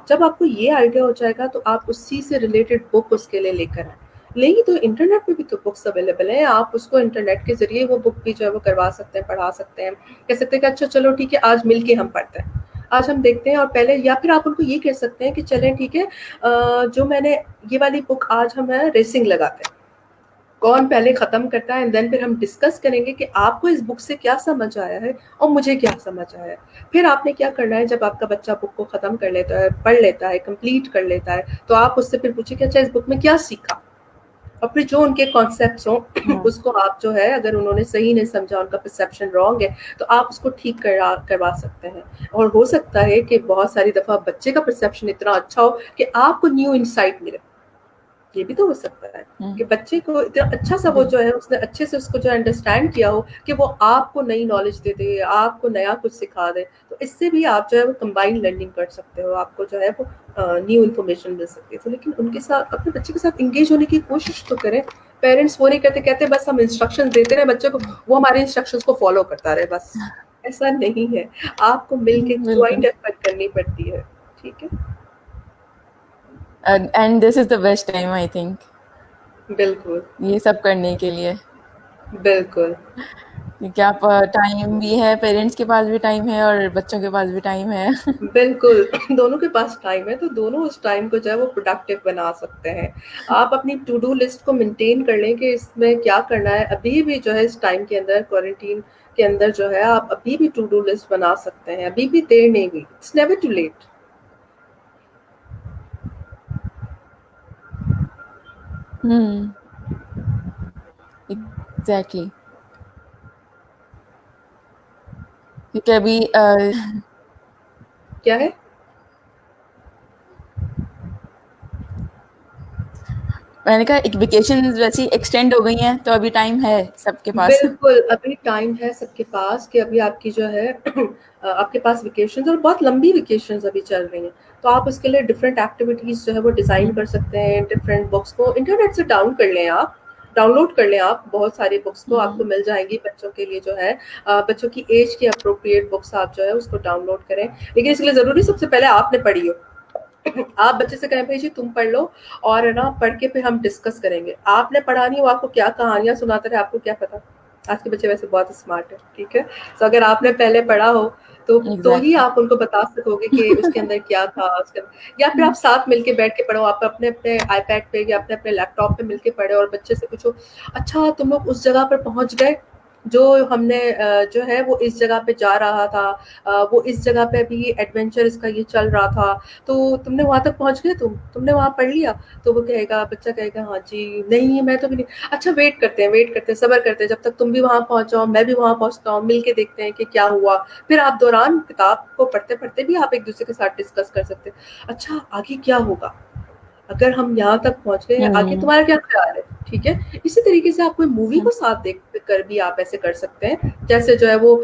جب آپ کو یہ آئیڈیا ہو جائے گا تو آپ اسی سے ریلیٹڈ بک اس کے لیے لے کر آئیں. نہیں تو انٹرنیٹ پہ بھی تو بکس اویلیبل ہیں, آپ اس کو انٹرنیٹ کے ذریعے وہ بک بھی جو ہے وہ کروا سکتے ہیں, پڑھا سکتے ہیں. کہہ سکتے ہیں کہ اچھا چلو ٹھیک ہے آج مل کے ہم پڑھتے ہیں, آج ہم دیکھتے ہیں. اور پہلے یا پھر آپ ان کو یہ کہہ سکتے ہیں کہ چلیں ٹھیک ہے جو میں نے یہ والی بک آج ہم ریسنگ لگاتے ہیں, کون پہلے ختم کرتا ہے, اینڈ دین پھر ہم ڈسکس کریں گے کہ آپ کو اس بک سے کیا سمجھ آیا ہے اور مجھے کیا سمجھ آیا ہے. پھر آپ نے کیا کرنا ہے, جب آپ کا بچہ بک کو ختم کر لیتا ہے, پڑھ لیتا ہے, کمپلیٹ کر لیتا ہے, تو آپ اس سے پھر پوچھیں کہ اچھا اس بک میں کیا سیکھا. اور پھر جو ان کے کانسیپٹس ہوں ہاں اس کو آپ جو ہے اگر انہوں نے صحیح نہیں سمجھا, ان کا پرسیپشن رانگ ہے, تو آپ اس کو ٹھیک کروا سکتے ہیں. اور ہو سکتا ہے کہ بہت ساری دفعہ بچے کا پرسیپشن اتنا اچھا ہو کہ آپ کو نیو انسائٹ ملے. یہ بھی تو ہو سکتا ہے کہ بچے کو اتنا اچھا سا وہ جو ہے اس نے اچھے سے اس کو جو انڈرسٹینڈ کیا ہو کہ وہ آپ کو نئی نالج دے دے, آپ کو نیا کچھ سکھا دے. تو اس سے بھی آپ جو ہے وہ کمبائن لرننگ کر سکتے ہو, آپ کو جو ہے وہ نیو انفارمیشن مل سکتی ہے. تو لیکن ان کے ساتھ اپنے بچے کے ساتھ انگیج ہونے کی کوشش تو کریں. پیرنٹس وہ نہیں کرتے, کہتے بس ہم انسٹرکشن دیتے رہے بچے کو, وہ ہمارے انسٹرکشن کو فالو کرتا رہے بس. ایسا نہیں ہے, آپ کو مل کے بالکل. جوائنٹ ایفرٹ کرنی پڑتی ہے. ٹھیک ہے, and this is the best time I think بالکل یہ سب کرنے کے لیے, بالکل کیونکہ آپ ٹائم بھی ہے, پیرنٹس کے پاس بھی ٹائم ہے اور بچوں کے پاس بھی ٹائم ہے. بالکل دونوں کے پاس ٹائم ہے, تو دونوں اس ٹائم کو جو ہے وہ پروڈکٹیو بنا سکتے ہیں. آپ اپنی ٹو ڈو لسٹ کو مینٹین کر لیں کہ اس میں کیا کرنا ہے. ابھی بھی جو ہے اس ٹائم کے اندر کوارنٹین کے اندر جو ہے آپ ابھی بھی ٹو ڈو لسٹ بنا سکتے ہیں, ابھی بھی دیر نہیں ہوئی. It's never too late. Exactly. کیونکہ ابھی کیا ہے, میں نے کہا ایک ویکیشن ویسی ایکسٹینڈ ہو گئی ہیں تو ابھی ٹائم ہے سب کے پاس. بالکل ابھی ٹائم ہے سب کے پاس کہ ابھی آپ کی جو ہے آپ کے پاس ویکیشنز اور بہت لمبی ویکیشنز ابھی چل رہی ہیں. تو آپ اس کے لیے ڈفرینٹ ایکٹیویٹیز جو ہے وہ ڈیزائن کر سکتے ہیں. ڈفرینٹ بکس کو انٹرنیٹ سے ڈاؤن لوڈ کر لیں آپ. بہت ساری بکس کو آپ کو مل جائیں گی بچوں کے لیے جو ہے بچوں کی ایج کے اپروپریٹ بکس آپ جو ہے اس کو ڈاؤن لوڈ کریں. لیکن اس کے لیے ضروری سب سے پہلے آپ نے پڑھی ہو. آپ بچے سے کہیں بھائی جی تم پڑھ لو اور ہے نا پڑھ کے پھر ہم ڈسکس کریں گے. آپ نے پڑھا نہیں, وہ آپ کو کیا کہانیاں سناتے رہے آپ کو کیا پتا. آج کے بچے ویسے بہت اسمارٹ ہے. ٹھیک ہے, تو اگر آپ نے پہلے پڑھا ہو تو ہی ایگزیکٹلی. آپ ان کو بتا سکو گے کہ اس کے اندر کیا تھا. یا پھر آپ ساتھ مل کے بیٹھ کے پڑھو, آپ اپنے اپنے آئی پیڈ پہ یا اپنے اپنے لیپ ٹاپ پہ مل کے پڑھے اور بچے سے پوچھو اچھا تم لوگ اس جگہ پر پہنچ گئے جو ہم نے جو ہے وہ اس جگہ پہ جا رہا تھا, وہ اس جگہ پہ بھی ایڈونچر اس کا یہ چل رہا تھا, تو تم نے وہاں تک پہنچ گئے, تم نے وہاں پڑھ لیا. تو وہ کہے گا, بچہ کہے گا ہاں جی نہیں میں تو بھی نہیں. اچھا ویٹ کرتے ہیں صبر کرتے ہیں جب تک تم بھی وہاں پہنچاؤ میں بھی وہاں پہنچتا ہوں, مل کے دیکھتے ہیں کہ کیا ہوا. پھر آپ دوران کتاب کو پڑھتے پڑھتے بھی آپ ایک دوسرے کے ساتھ ڈسکس کر سکتے ہیں اچھا آگے کیا ہوگا اگر ہم یہاں تک پہنچ گئے, آگے تمہارا کیا خیال ہے. ٹھیک ہے, اسی طریقے سے آپ کوئی مووی کو ساتھ دیکھ کر بھی آپ ایسے کر سکتے ہیں. جیسے جو ہے وہ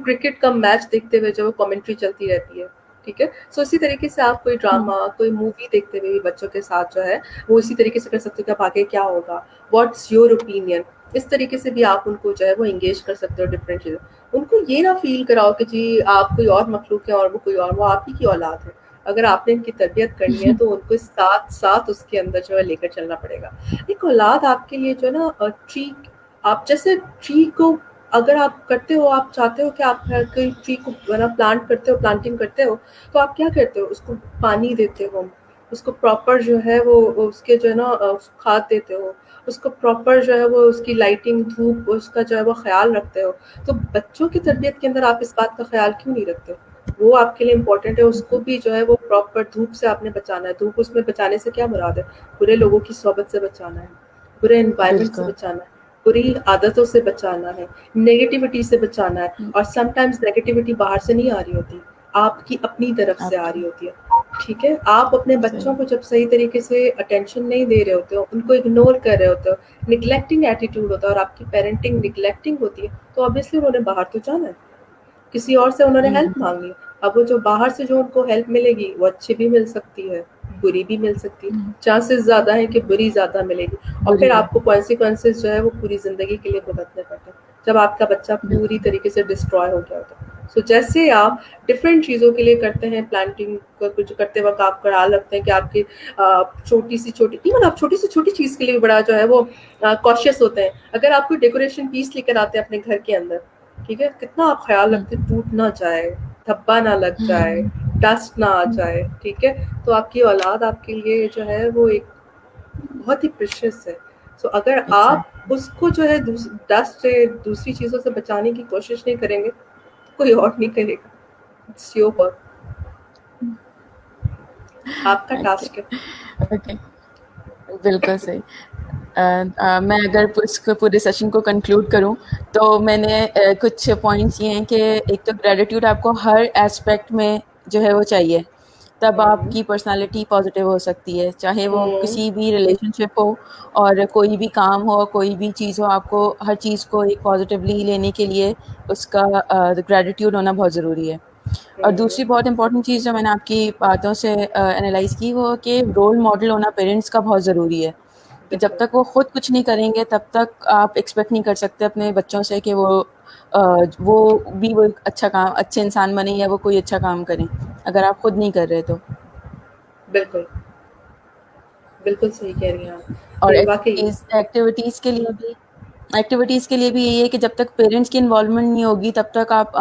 کرکٹ کا میچ دیکھتے ہوئے جو ہے کامنٹری چلتی رہتی ہے. ٹھیک ہے, سو اسی طریقے سے آپ کوئی ڈرامہ کوئی مووی دیکھتے ہوئے بچوں کے ساتھ جو ہے وہ اسی طریقے سے کر سکتے ہو کہ اب آگے کیا ہوگا, واٹس یور اوپینین. اس طریقے سے بھی آپ ان کو جو ہے وہ انگیج کر سکتے ہو ڈفرینٹ چیزیں. ان کو یہ نہ فیل کراؤ کہ جی آپ کوئی اور مخلوق ہے اور وہ کوئی اور, وہ آپ ہی کی اولاد ہے. اگر آپ نے ان کی تربیت کرنی ہے تو ان کو ساتھ ساتھ اس کے اندر جو ہے لے کر چلنا پڑے گا. ایک اولاد آپ کے لیے جو ہے نا ٹری, آپ جیسے ٹری کو اگر آپ کرتے ہو, آپ چاہتے ہو کہ آپ کوئی ٹری کو پلانٹ کرتے ہو, پلانٹنگ کرتے ہو, تو آپ کیا کرتے ہو, اس کو پانی دیتے ہو, اس کو پراپر جو ہے وہ اس کے جو ہے نا کھاد دیتے ہو، اس کو پراپر جو ہے وہ اس کی لائٹنگ، دھوپ، اس کا جو ہے وہ خیال رکھتے ہو، تو بچوں کی تربیت کے اندر آپ اس بات کا خیال کیوں نہیں رکھتے ہو؟ وہ آپ کے لیے امپورٹنٹ ہے، اس کو بھی جو ہے وہ پراپر دھوپ سے آپ نے بچانا ہے. دھوپ اس میں بچانے سے کیا مراد ہے؟ برے لوگوں کی صحبت سے بچانا ہے، برے انوائرمنٹ سے بالکل. بچانا ہے، بری عادتوں سے بچانا ہے، نیگیٹیوٹی سے بچانا ہے. اور سم ٹائمز نیگیٹیوٹی باہر سے نہیں آ رہی ہوتی، آپ کی اپنی طرف سے آپ آ کی رہی ہوتی ہے. ٹھیک ہے، آپ اپنے بچوں صحیح. کو جب صحیح طریقے سے اٹینشن نہیں دے رہے ہوتے ہو، ان کو اگنور کر رہے ہوتے ہو، نگلیکٹنگ ایٹیٹیوڈ ہوتا ہے اور آپ کی پیرنٹنگ نگلیکٹنگ ہوتی ہے، تو obviously انہوں نے باہر تو جانا ہے، کسی اور سے انہوں نے ہوں. ہیلپ مانگی. اب وہ جو باہر سے جو ان کو ہیلپ ملے گی وہ اچھی بھی مل سکتی ہے، بری بھی مل سکتی ہے. چانسز زیادہ ہیں کہ بری زیادہ ملے گی، اور بری پھر ہے. آپ کو کانسیکوینسز جو ہے وہ پوری زندگی کے لیے بھگتنے پڑتے ہیں جب آپ کا بچہ پوری بالکل. طریقے سے ڈسٹروائے ہو گیا ہوتا ہے. سو جیسے آپ ڈفرینٹ چیزوں کے لیے کرتے ہیں پلانٹنگ کا، کچھ کرتے وقت آپ کا خیال رکھتے ہیں کہ آپ کی ایون آپ چھوٹی سی چھوٹی چیز کے لیے بڑا جو ہے وہ کاشیس ہوتے ہیں. اگر آپ کوئی ڈیکوریشن پیس لے کر آتے ہیں اپنے گھر کے اندر، ٹھیک ہے، کتنا آپ خیال ہوں. رکھتے ہیں ٹوٹ نہ جائے، دھبا نہ لگ جائے، ڈسٹ نہ آ جائے. ٹھیک ہے، تو آپ کی اولاد آپ کے لیے جو ہے وہ ایک بہت ہی پریشیس ہے. سو اگر آپ اس کو جو ہے ڈسٹ سے، دوسری چیزوں سے بچانے کی کوشش نہیں کریں گے، کوئی اور نہیں کرے گا. It's your work. آپ کا اوکے. ٹاسک ہے. اوکے. بالکل صحیح. میں اگر اس کو پورے سیشن کو کنکلوڈ کروں تو میں نے کچھ پوائنٹس یہ ہیں کہ ایک تو گریٹیٹیوڈ آپ کو ہر ایسپیکٹ میں جو ہے وہ چاہیے، تب آپ کی پرسنالٹی پازیٹیو ہو سکتی ہے، چاہے وہ کسی بھی ریلیشن شپ ہو اور کوئی بھی کام ہو، کوئی بھی چیز ہو. آپ کو ہر چیز کو ایک پازیٹیولی لینے کے لیے اس کا گریٹیٹیوڈ ہونا بہت ضروری ہے. اور دوسری بہت امپورٹنٹ چیز جو میں نے آپ کی باتوں سے انالائز کی وہ کہ رول ماڈل ہونا پیرنٹس کا بہت ضروری ہے، کہ جب بالکل تک وہ خود کچھ نہیں کریں گے تب تک آپ ایکسپیکٹ نہیں کر سکتے اپنے بچوں سے کہ وہ بھی وہ اچھا کام، اچھے انسان بنے یا وہ کوئی اچھا کام کریں اگر آپ خود نہیں کر رہے تو. بالکل بالکل صحیح کہہ رہی ہیں آپ اور کہ واقعی. ایکٹیویٹیز کے لیے بھی یہی ہے کہ جب تک پیرنٹس کی انوالومنٹ نہیں ہوگی تب تک آپ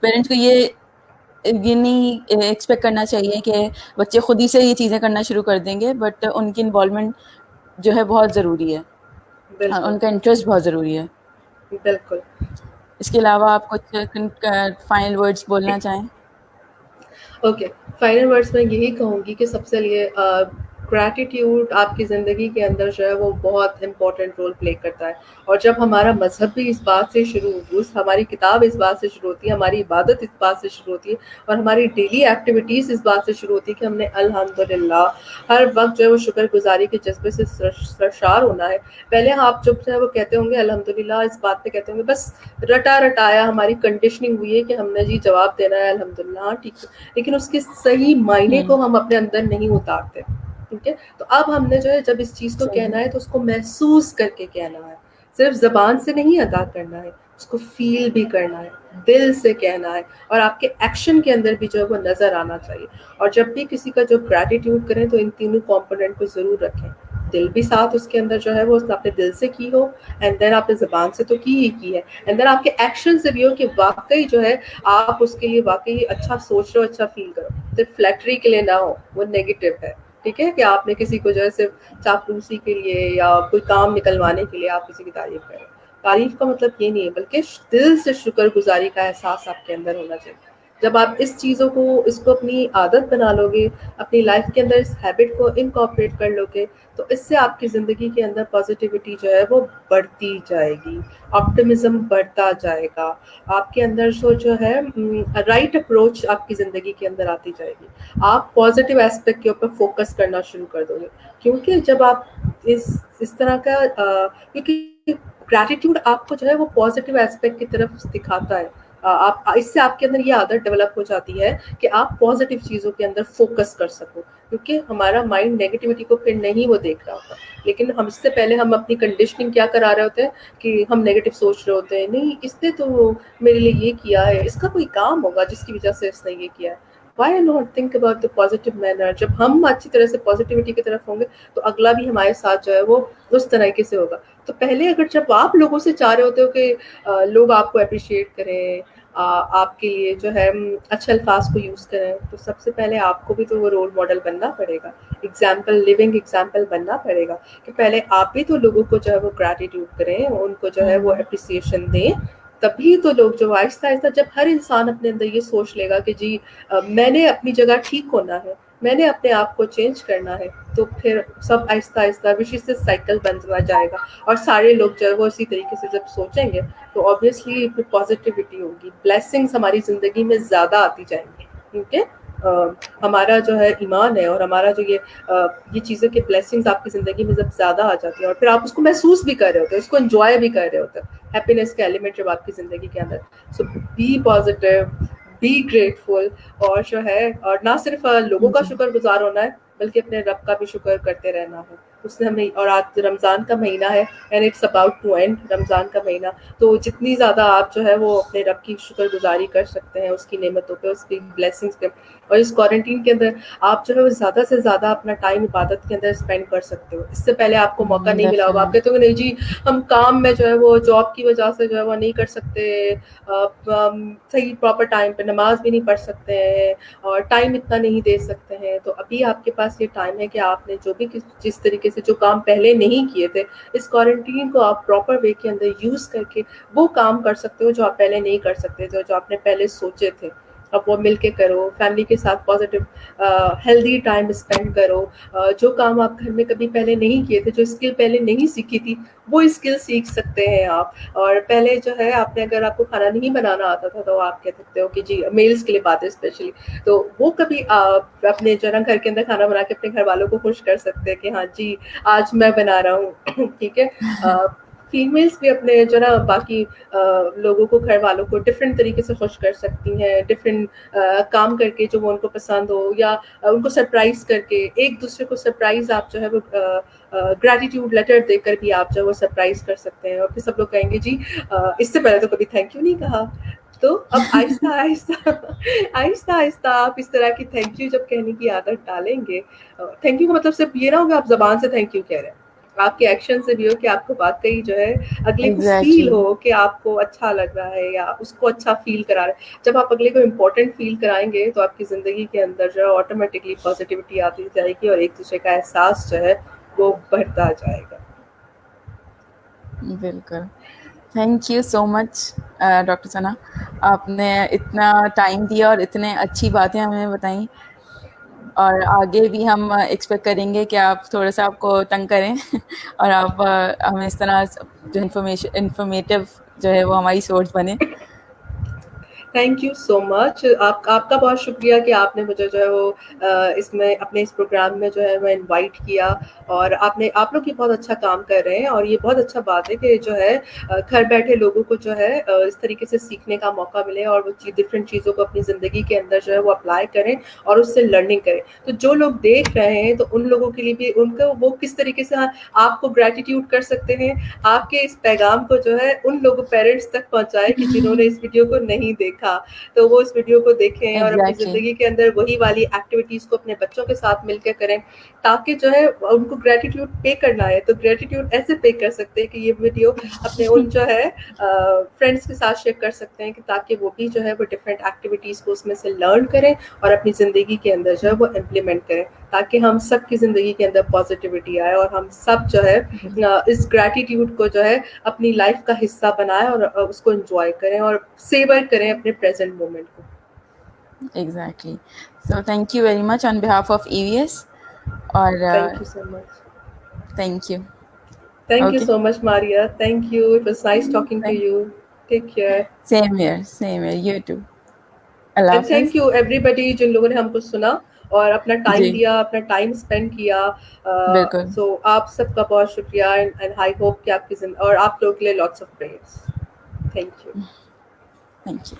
پیرنٹس کو یہ نہیں ایکسپیکٹ کرنا چاہیے کہ بچے خود ہی سے یہ چیزیں کرنا شروع کر دیں گے، بٹ ان کی انوالومنٹ جو ہے بہت ضروری ہے، بالکل ان کا انٹرسٹ بہت ضروری ہے. بالکل. اس کے علاوہ آپ کچھ فائنل ورڈز بولنا چاہیں؟ اوکے، فائنل ورڈس میں یہی کہوں گی کہ سب سے لیے گریٹیٹیوڈ آپ کی زندگی کے اندر جو ہے وہ بہت امپورٹنٹ رول پلے کرتا ہے. اور جب ہمارا مذہب بھی اس بات سے شروع، ہماری کتاب اس بات سے شروع ہوتی ہے، ہماری عبادت اس بات سے شروع ہوتی ہے، اور ہماری ڈیلی ایکٹیویٹیز اس بات سے شروع ہوتی ہے کہ ہم نے الحمدللہ ہر وقت جو ہے وہ شکر گزاری کے جذبے سے سرشار ہونا ہے. پہلے آپ جب جو ہے وہ کہتے ہوں گے الحمدللہ، اس بات پہ کہتے ہوں گے بس رٹایا ہماری کنڈیشننگ ہوئی ہے کہ ہم نے جی جواب دینا ہے الحمدللہ ٹھیک ہے، لیکن اس کے صحیح معنی کو ہم اپنے اندر نہیں اتارتے. ٹھیک ہے، تو اب ہم نے جو ہے جب اس چیز کو صحیح. کہنا ہے تو اس کو محسوس کر کے کہنا ہے، صرف زبان سے نہیں ادا کرنا ہے، اس کو فیل بھی کرنا ہے، دل سے کہنا ہے، اور آپ کے ایکشن کے اندر بھی جو ہے وہ نظر آنا چاہیے. اور جب بھی کسی کا جو گریٹیٹیوڈ کریں تو ان تینوں کمپوننٹ کو ضرور رکھیں. دل بھی ساتھ اس کے اندر جو ہے وہ آپ نے دل سے کی ہو، اینڈ دین آپ نے زبان سے تو کی ہے، اینڈ دین آپ کے ایکشن سے بھی ہو کہ واقعی جو ہے آپ اس کے لیے واقعی اچھا سوچ رہے ہو، اچھا فیل کرو. صرف فلیٹری کے لیے نہ ہو، وہ نیگیٹو ہے. ٹھیک ہے، کہ آپ نے کسی کو جو ہے صرف چاپلوسی کے لیے یا کوئی کام نکلوانے کے لیے آپ کسی کی تعریف کریں. تعریف کا مطلب یہ نہیں ہے، بلکہ دل سے شکر گزاری کا احساس آپ کے اندر ہونا چاہیے. جب آپ اس چیزوں کو، اس کو اپنی عادت بنا لو گے، اپنی لائف کے اندر اس ہیبٹ کو انکارپوریٹ کر لو گے، تو اس سے آپ کی زندگی کے اندر پازیٹیوٹی جو ہے وہ بڑھتی جائے گی، آپٹمزم بڑھتا جائے گا. آپ کے اندر جو ہے رائٹ اپروچ آپ کی زندگی کے اندر آتی جائے گی. آپ پازیٹیو ایسپیکٹ کے اوپر فوکس کرنا شروع کر دو گے، کیونکہ جب آپ اس طرح کا کیونکہ گریٹیٹیوڈ آپ کو جو ہے وہ پازیٹیو ایسپیکٹ کی طرف دکھاتا ہے. آپ اس سے آپ کے اندر یہ عادت ڈیولپ ہو جاتی ہے کہ آپ پازیٹیو چیزوں کے اندر فوکس کر سکو، کیونکہ ہمارا مائنڈ نیگیٹیوٹی کو پھر نہیں وہ دیکھ رہا ہوتا. لیکن ہم اس سے پہلے ہم اپنی کنڈیشننگ کیا کرا رہے ہوتے ہیں کہ ہم نیگیٹو سوچ رہے ہوتے ہیں، نہیں اس نے تو میرے لیے یہ کیا ہے، اس کا کوئی کام ہوگا جس کی وجہ سے اس نے یہ کیا ہے. Why not think about the positive manner؟ جب ہم اچھی طرح سے پازیٹیوٹی کی طرف ہوں گے تو اگلا بھی ہمارے ساتھ جو ہے وہ اس طریقے سے ہوگا. تو پہلے اگر جب آپ لوگوں سے چاہ رہے ہوتے ہو کہ لوگ آپ کو اپریشیٹ کریں، آپ کے لیے جو ہے اچھے الفاظ کو یوز کریں، تو سب سے پہلے آپ کو بھی تو وہ رول ماڈل بننا پڑے گا، ایگزامپل، لیونگ ایگزامپل بننا پڑے گا، کہ پہلے آپ بھی تو لوگوں کو جو ہے وہ گریٹیٹیوڈ کریں، ان کو جو ہے وہ اپریسیشن دیں، تبھی تو لوگ جو آہستہ آہستہ، جب ہر انسان اپنے اندر یہ سوچ لے گا کہ جی میں نے اپنی جگہ ٹھیک ہونا ہے، میں نے اپنے آپ کو چینج کرنا ہے، تو پھر سب آہستہ آہستہ وشیز سائیکل بنتا جائے گا، اور سارے لوگ جو ہے وہ اسی طریقے سے جب سوچیں گے تو آبویسلی پازیٹیوٹی ہوگی، بلیسنگس ہماری زندگی میں زیادہ آتی جائیں گی، کیونکہ ہمارا جو ہے ایمان ہے، اور ہمارا جو یہ چیزیں کہ بلیسنگس آپ کی زندگی میں جب زیادہ آ جاتی ہیں، اور پھر آپ اس کو محسوس بھی کر رہے ہوتے ہیں، اس کو انجوائے بھی کر رہے ہوتے ہیں، ہیپینس کے ایلیمنٹ جب آپ کی زندگی کے اندر، سو بی پازیٹیو، بی گریٹفل، اور جو ہے، اور نہ صرف لوگوں کا جی شکر گزار ہونا ہے، بلکہ اپنے رب کا بھی شکر کرتے رہنا ہے، اس نے ہمیں، اور آج رمضان کا مہینہ ہے، and it's about to end Ramzan کا مہینہ، تو جتنی زیادہ آپ جو ہے وہ اپنے رب کی شکر گزاری کر سکتے ہیں اس کی نعمتوں پہ، اس کی بلیسنگس پہ، اور اس کوارنٹین کے اندر آپ جو ہے وہ زیادہ سے زیادہ اپنا ٹائم عبادت کے اندر اسپینڈ کر سکتے ہو، اس سے پہلے آپ کو موقع نہیں ملا ہوگا، آپ کہتے ہو کہ نہیں جی ہم کام میں جو ہے وہ جاب کی وجہ سے جو ہے وہ نہیں کر سکتے، صحیح پراپر ٹائم پہ نماز بھی نہیں پڑھ سکتے ہیں، اور ٹائم اتنا نہیں دے سکتے ہیں، تو ابھی آپ کے پاس یہ ٹائم ہے کہ آپ نے جو بھی جس طریقے سے جو کام پہلے نہیں کیے تھے، اس کوارنٹین کو آپ پراپر وے کے اندر یوز کر کے وہ کام کر سکتے ہو جو آپ پہلے نہیں کر سکتے تھے، جو آپ نے پہلے سوچے تھے، اب وہ مل کے کرو، فیملی کے ساتھ پازیٹیو ہیلدی ٹائم اسپینڈ کرو، جو کام آپ گھر میں کبھی پہلے نہیں کیے تھے، جو اسکل پہلے نہیں سیکھی تھی، وہ اسکل سیکھ سکتے ہیں آپ، اور پہلے جو ہے آپ نے، اگر آپ کو کھانا نہیں بنانا آتا تھا تو آپ کہہ سکتے ہو کہ جی میلس کے لیے بات ہے اسپیشلی، تو وہ کبھی آپ اپنے جو ہے نا گھر کے اندر کھانا بنا کے اپنے گھر والوں کو خوش کر سکتے ہیں کہ ہاں جی آج میں بنا رہا ہوں ٹھیک ہے، فیمیلس بھی اپنے جو نا باقی لوگوں کو، گھر والوں کو ڈفرینٹ طریقے سے خوش کر سکتی ہیں، ڈفرینٹ کام کر کے جو وہ ان کو پسند ہو، یا ان کو سرپرائز کر کے، ایک دوسرے کو سرپرائز آپ جو ہے وہ گریٹیٹیوڈ لیٹر دے کر بھی آپ جو ہے وہ سرپرائز کر سکتے ہیں، اور پھر سب لوگ کہیں گے جی اس سے پہلے تو کبھی تھینک یو نہیں کہا، تو اب آہستہ آہستہ آہستہ آہستہ آپ اس طرح کی تھینک یو جب کہنے کی عادت ڈالیں گے، تھینک یو کا مطلب صرف یہ نہ ہوگا آپ زبان سے تھینک یو کہہ رہے ہیں، آپ کے ایکشن سے بھی ہو کہ آپ کو بات کہی جو ہے اگلے کو فیل ایگزیکٹلی ہو کہ آپ کو اچھا لگ رہا ہے، یا اس کو اچھا فیل کرا رہا ہے، جب آپ اگلے کو امپورٹنٹ فیل کرائیں گے تو آپ کی زندگی کے اندر جو ہے آٹومیٹکلی پازیٹیوٹی آتی جائے گی، اور ایک دوسرے کا احساس جو ہے وہ بڑھتا جائے گا۔ بالکل. Thank you so much doctor Sana, آپ نے اتنا ٹائم دیا اور اتنے اچھی باتیں ہمیں بتائیں، اور آگے بھی ہم ایکسپیکٹ کریں گے کہ آپ تھوڑا سا آپ کو تنگ کریں اور آپ ہمیں اس طرح جو انفارمیٹیو جو ہے وہ ہماری سورس بنے. تھینک یو سو مچ، آپ کا بہت شکریہ کہ آپ نے مجھے جو ہے وہ اس میں اپنے اس پروگرام میں جو ہے وہ انوائٹ کیا، اور آپ لوگ یہ بہت اچھا کام کر رہے ہیں، اور یہ بہت اچھا بات ہے کہ جو ہے گھر بیٹھے لوگوں کو جو ہے اس طریقے سے سیکھنے کا موقع ملے، اور وہ ڈفرینٹ چیزوں کو اپنی زندگی کے اندر جو ہے وہ اپلائی کریں اور اس سے لرننگ کریں، تو جو لوگ دیکھ رہے ہیں تو ان لوگوں کے لیے بھی ان کو وہ کس طریقے سے آپ کو گریٹیٹیوڈ کر سکتے ہیں، آپ کے اس پیغام کو جو ہے ان لوگوں پیرنٹس تک پہنچائے کہ جنہوں نے اس ویڈیو کو نہیں دیکھا، تو وہ اس ویڈیو کو دیکھیں اور اپنی ایگزیکٹلی. زندگی کے اندر وہی والی ایکٹیویٹیز کو اپنے بچوں کے ساتھ مل کے کریں، تاکہ جو ہے ان کو گریٹیٹیوڈ پے کرنا ہے تو گریٹیٹیوڈ ایسے پے کر سکتے ہیں کہ یہ ویڈیو اپنے ان جو ہے فرینڈس کے ساتھ شیئر کر سکتے ہیں، کہ تاکہ وہ بھی جو ہے وہ ڈفرینٹ ایکٹیویٹیز کو اس میں سے لرن کریں اور اپنی زندگی کے اندر جو ہے وہ امپلیمنٹ کریں، تاکہ ہم سب کی زندگی کے اندر پازیٹیوٹی آئے، اور ہم سب جو ہے اس گریٹیٹیوڈ کو جو ہے اپنی لائف کا حصہ بنائیں، اور اس کو انجوائے کریں اور سیور کریں اپنے پریزنٹ مومنٹ کو۔ Exactly. So thank you very much on behalf of E V S. اور thank you so much. Thank you. Thank you okay. so much, Maria. Thank you. It was nice talking to you. Take care. Same here same here you too. اللہ And حافظ. thank you everybody جن لوگوں نے ہم کو سنا اور اپنا ٹائم جی دیا، اپنا ٹائم اسپینڈ کیا. بالکل. سو آپ سب کا بہت شکریہ، اینڈ آئی ہوپ کہ آپ کی اور آپ لوگوں کے لیے lots of prayers. Thank you. Thank you.